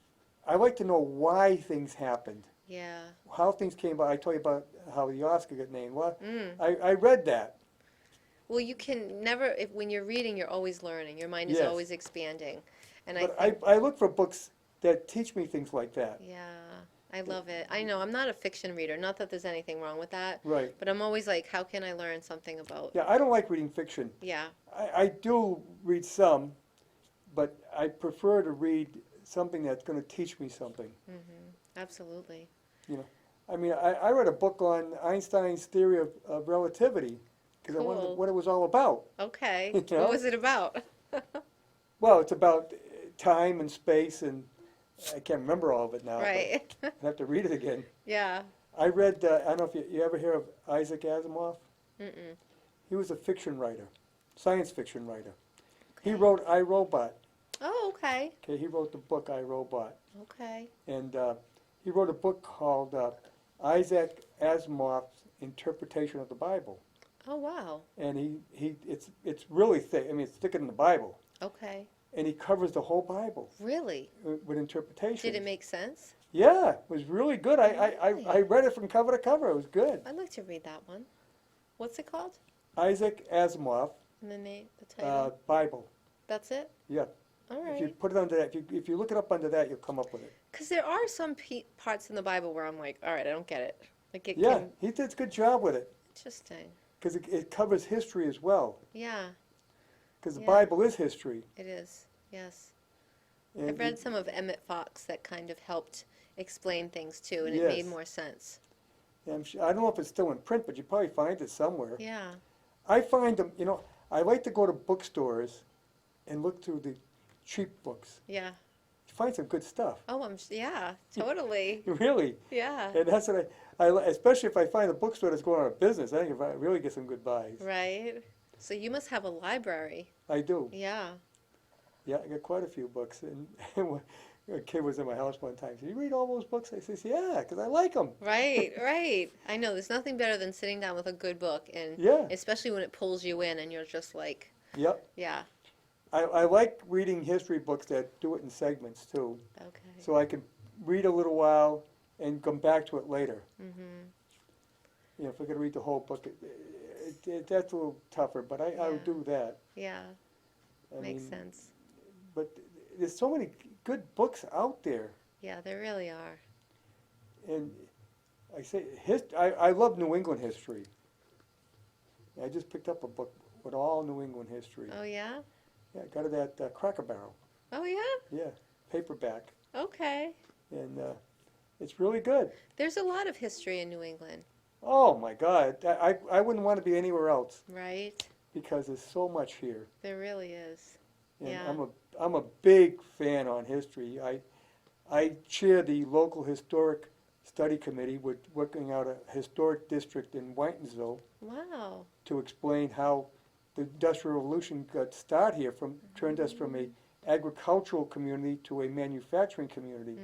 Speaker 1: I like to know why things happened,
Speaker 2: Yeah.
Speaker 1: how things came about. I told you about how the Oscar got named. Well,
Speaker 2: Mm.
Speaker 1: I read that.
Speaker 2: Well, you can never, when you're reading, you're always learning. Your mind is
Speaker 1: Yes.
Speaker 2: always expanding. And
Speaker 1: But
Speaker 2: I think,
Speaker 1: I look for books that teach me things like that.
Speaker 2: yeah, I love it. I know, I'm not a fiction reader. Not that there's anything wrong with that.
Speaker 1: Right.
Speaker 2: But I'm always like, how can I learn something about,
Speaker 1: Yeah, I don't like reading fiction.
Speaker 2: yeah,
Speaker 1: I do read some, but I prefer to read something that's going to teach me something.
Speaker 2: absolutely.
Speaker 1: I mean, I read a book on Einstein's theory of relativity because I
Speaker 2: Cool.
Speaker 1: wondered what it was all about.
Speaker 2: Okay.
Speaker 1: You know?
Speaker 2: What was it about?
Speaker 1: Well, it's about time and space, and I can't remember all of it now.
Speaker 2: Right.
Speaker 1: But I have to read it again.
Speaker 2: Yeah.
Speaker 1: I read, I don't know if you ever hear of Isaac Asimov?
Speaker 2: Mm-mm.
Speaker 1: He was a fiction writer, science fiction writer. He
Speaker 2: Okay.
Speaker 1: wrote I, Robot.
Speaker 2: Oh, okay.
Speaker 1: Okay, he wrote the book I, Robot.
Speaker 2: Okay.
Speaker 1: And he wrote a book called Isaac Asimov's Interpretation of the Bible.
Speaker 2: Oh, wow.
Speaker 1: And it's really thick. I mean, it's thicker than the Bible.
Speaker 2: Okay.
Speaker 1: And he covers the whole Bible
Speaker 2: Really?
Speaker 1: with interpretation.
Speaker 2: Did it make sense?
Speaker 1: Yeah, it was really good. I
Speaker 2: Really?
Speaker 1: read it from cover to cover. It was good.
Speaker 2: I'd like to read that one. What's it called?
Speaker 1: Isaac Asimov,
Speaker 2: And the name, the title?
Speaker 1: Bible.
Speaker 2: That's it?
Speaker 1: Yeah.
Speaker 2: All
Speaker 1: If you
Speaker 2: right.
Speaker 1: put it under that, if you look it up under that, you'll come up with it.
Speaker 2: Because there are some parts in the Bible where I'm like, all right, I don't get it. Like it
Speaker 1: Yeah,
Speaker 2: can,
Speaker 1: he did a good job with it
Speaker 2: interesting.
Speaker 1: because it covers history as well.
Speaker 2: Yeah,
Speaker 1: Because the
Speaker 2: Yeah.
Speaker 1: Bible is history.
Speaker 2: it is. Yes.
Speaker 1: And
Speaker 2: I've read some of Emmett Fox that kind of helped explain things too, and it
Speaker 1: Yes.
Speaker 2: made more sense.
Speaker 1: I don't know if it's still in print, but you probably find it somewhere.
Speaker 2: Yeah.
Speaker 1: I find them, I like to go to bookstores and look through the cheap books.
Speaker 2: Yeah.
Speaker 1: You find some good stuff.
Speaker 2: Oh, yeah, totally.
Speaker 1: Really.
Speaker 2: Yeah.
Speaker 1: And that's what especially if I find a bookstore that's going out of business, I think if I really get some good buys.
Speaker 2: Right. So you must have a library.
Speaker 1: I do.
Speaker 2: Yeah.
Speaker 1: Yeah, I got quite a few books. And a kid was in my house one time. He said, "You read all those books?" I says, "Yeah, because I like them."
Speaker 2: Right, right. I know there's nothing better than sitting down with a good book, and
Speaker 1: Yeah.
Speaker 2: especially when it pulls you in and you're just like,
Speaker 1: Yep.
Speaker 2: yeah,
Speaker 1: I like reading history books that do it in segments too,
Speaker 2: okay.
Speaker 1: so I can read a little while and come back to it later.
Speaker 2: Mm-hmm.
Speaker 1: If I could read the whole book, that's a little tougher, but I
Speaker 2: Yeah.
Speaker 1: would do that.
Speaker 2: Yeah,
Speaker 1: I
Speaker 2: makes
Speaker 1: mean,
Speaker 2: sense.
Speaker 1: But there's so many good books out there,
Speaker 2: Yeah, there really are.
Speaker 1: and I say I love New England history. I just picked up a book with all New England history.
Speaker 2: Oh, yeah?
Speaker 1: Yeah, I got it at Cracker Barrel.
Speaker 2: Oh, yeah?
Speaker 1: Yeah, paperback,
Speaker 2: Okay.
Speaker 1: and it's really good.
Speaker 2: There's a lot of history in New England,
Speaker 1: Oh my God, I wouldn't want to be anywhere else
Speaker 2: right?
Speaker 1: because there's so much here.
Speaker 2: There really is.
Speaker 1: And
Speaker 2: Yeah.
Speaker 1: I'm a big fan on history. I chair the local historic study committee with working out a historic district in Whitensville
Speaker 2: Wow.
Speaker 1: to explain how the Industrial Revolution got started here, turned us from a agricultural community to a manufacturing community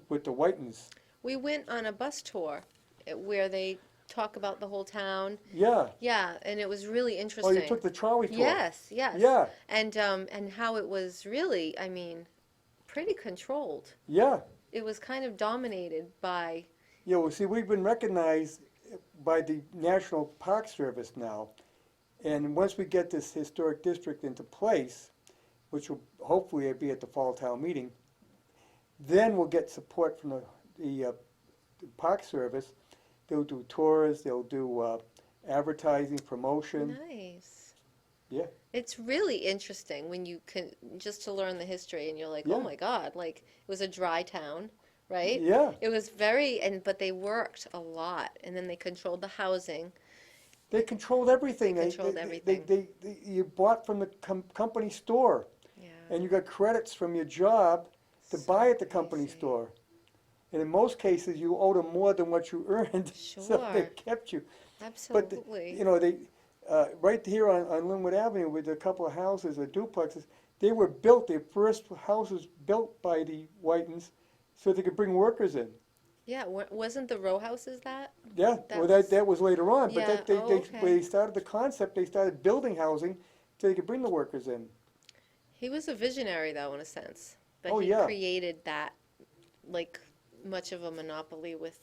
Speaker 1: with the Whitens.
Speaker 2: We went on a bus tour where they talk about the whole town.
Speaker 1: Yeah.
Speaker 2: Yeah, and it was really
Speaker 1: Oh,
Speaker 2: interesting.
Speaker 1: you took the trolley tour.
Speaker 2: Yes, yes.
Speaker 1: Yeah.
Speaker 2: And how it was really, I mean, pretty controlled.
Speaker 1: Yeah.
Speaker 2: It was kind of dominated by,
Speaker 1: Yeah, well, see, we've been recognized by the National Park Service now, and once we get this historic district into place, which will hopefully be at the fall town meeting, then we'll get support from the Park Service. They'll do tours, they'll do advertising, promotion.
Speaker 2: nice.
Speaker 1: Yeah.
Speaker 2: It's really interesting when you can just to learn the history and you're like,
Speaker 1: Yeah.
Speaker 2: oh my God, like it was a dry town, right?
Speaker 1: Yeah.
Speaker 2: It was but they worked a lot and then they controlled the housing.
Speaker 1: They controlled everything.
Speaker 2: They controlled everything.
Speaker 1: You bought from the company store,
Speaker 2: Yeah.
Speaker 1: and you got credits from your job to buy at the company
Speaker 2: crazy.
Speaker 1: store. And in most cases, you owed them more than what you earned, so they
Speaker 2: Sure.
Speaker 1: kept you. But
Speaker 2: Absolutely.
Speaker 1: they right here on Linwood Avenue with a couple of houses or duplexes, they were built. The first houses built by the Whitens, so they could bring workers in.
Speaker 2: Yeah, wasn't the row houses that?
Speaker 1: Yeah,
Speaker 2: That
Speaker 1: that was later on. But
Speaker 2: Yeah, oh,
Speaker 1: when
Speaker 2: okay.
Speaker 1: they started the concept, they started building housing so they could bring the workers in.
Speaker 2: He was a visionary though, in a sense. But
Speaker 1: Oh,
Speaker 2: he
Speaker 1: yeah.
Speaker 2: created that, like, much of a monopoly with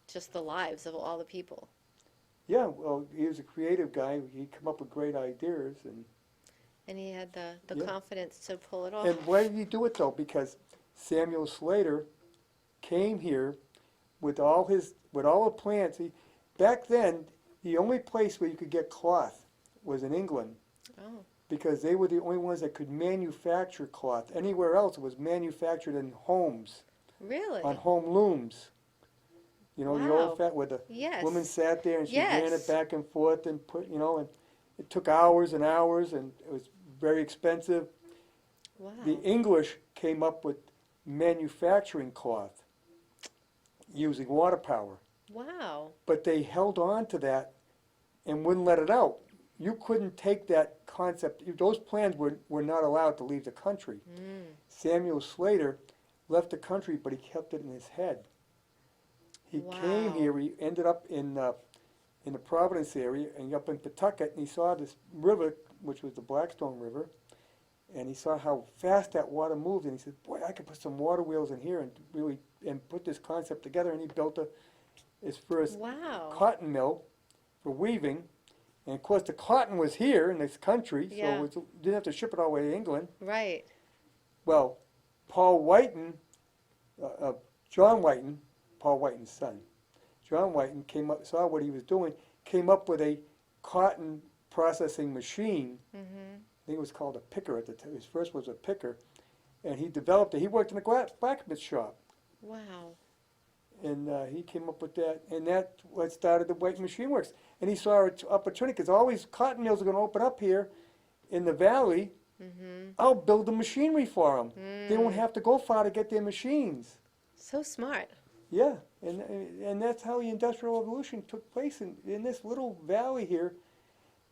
Speaker 2: just the lives of all the people.
Speaker 1: Yeah, well, he was a creative guy. He'd come up with great ideas.
Speaker 2: And he had the
Speaker 1: Yeah.
Speaker 2: confidence to pull it off.
Speaker 1: And why did he do it, though? Because Samuel Slater came here with all the plants. Back then, the only place where you could get cloth was in England,
Speaker 2: Oh,
Speaker 1: because they were the only ones that could manufacture cloth. Anywhere else, it was manufactured in homes,
Speaker 2: really?
Speaker 1: on home looms. You know, the
Speaker 2: Wow.
Speaker 1: old where the
Speaker 2: Yes.
Speaker 1: woman sat there and she ran it
Speaker 2: Yes.
Speaker 1: back and forth and and it took hours and hours and it was very expensive.
Speaker 2: Wow.
Speaker 1: The English came up with manufacturing cloth using water power,
Speaker 2: Wow.
Speaker 1: but they held on to that and wouldn't let it out. You couldn't take that concept. Those plans were not allowed to leave the country. Samuel Slater left the country, but he kept it in his head. He came
Speaker 2: Wow.
Speaker 1: here. He ended up in the Providence area and up in Pawtucket, and he saw this river, which was the Blackstone River, and he saw how fast that water moved, and he said, "Boy, I could put some water wheels in here and really put this concept together." And he built his first
Speaker 2: Wow.
Speaker 1: cotton mill for weaving. And of course, the cotton was here in this country,
Speaker 2: Yeah.
Speaker 1: so you didn't have to ship it all the way to England.
Speaker 2: Right.
Speaker 1: Well, Paul Whiten, John Whiten, Paul Whiten's son, John Whiten saw what he was doing, came up with a cotton processing machine. I think it was called a picker at the time. His first was a picker, and he developed it. He worked in a blacksmith shop,
Speaker 2: Wow.
Speaker 1: and he came up with that, and that's what started the White Machine Works. And he saw an opportunity because all these cotton mills are going to open up here in the valley. I'll build the machinery for them. They won't have to go far to get their machines.
Speaker 2: So smart.
Speaker 1: Yeah, and that's how the Industrial Revolution took place in this little valley here.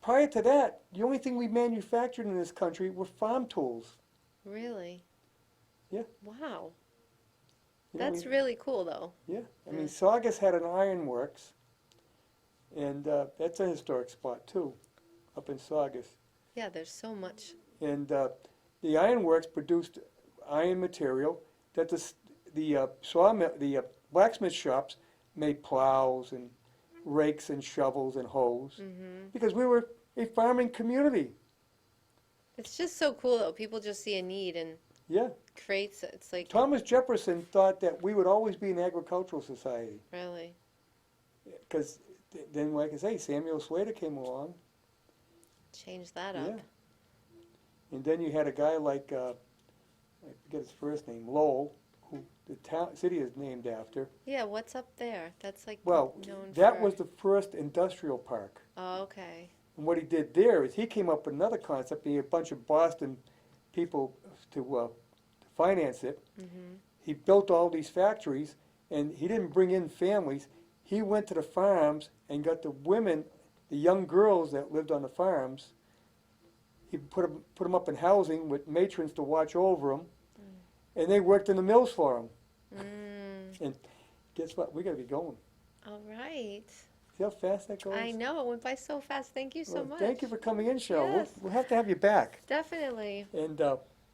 Speaker 1: Prior to that, the only thing we manufactured in this country were farm tools.
Speaker 2: Really?
Speaker 1: Yeah.
Speaker 2: Wow.
Speaker 1: You know,
Speaker 2: That's really cool, though.
Speaker 1: Yeah, I mean, Saugus had an ironworks, and that's a historic spot too, up in Saugus.
Speaker 2: Yeah, there's so much.
Speaker 1: And the ironworks produced iron material that the sawmill, the blacksmith shops made plows and rakes and shovels and hoes, because we were a farming community.
Speaker 2: It's just so cool, though. People just see a need and
Speaker 1: Yeah.
Speaker 2: creates it. It's like,
Speaker 1: Thomas Jefferson thought that we would always be an agricultural society,
Speaker 2: really?
Speaker 1: because then, like I say, Samuel Slater came along.
Speaker 2: Change that up.
Speaker 1: Yeah. And then you had a guy like, I forget his first name, Lowell, who the city is named after.
Speaker 2: Yeah, what's up there? That's like
Speaker 1: Well,
Speaker 2: known
Speaker 1: that
Speaker 2: for...
Speaker 1: was the first industrial park.
Speaker 2: Oh, okay.
Speaker 1: And what he did there is he came up with another concept. He had a bunch of Boston people to finance it. He built all these factories, and he didn't bring in families. He went to the farms and got the women, the young girls that lived on the farms. He put them up in housing with matrons to watch over them, and they worked in the mills for him. And guess what? We got to be going.
Speaker 2: All right.
Speaker 1: See how fast that goes?
Speaker 2: I know. It went by so fast. Thank you so
Speaker 1: Well,
Speaker 2: much.
Speaker 1: thank you for coming in, Sheryl.
Speaker 2: Yes.
Speaker 1: We'll have to have you back.
Speaker 2: Definitely.
Speaker 1: And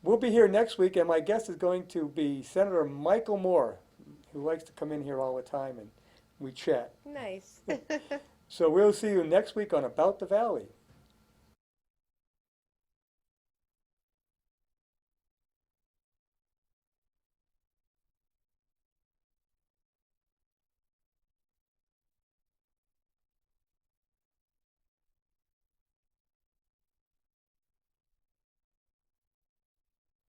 Speaker 1: we'll be here next week, and my guest is going to be Senator Michael Moore, who likes to come in here all the time, and we chat.
Speaker 2: Nice.
Speaker 1: So we'll see you next week on About the Valley.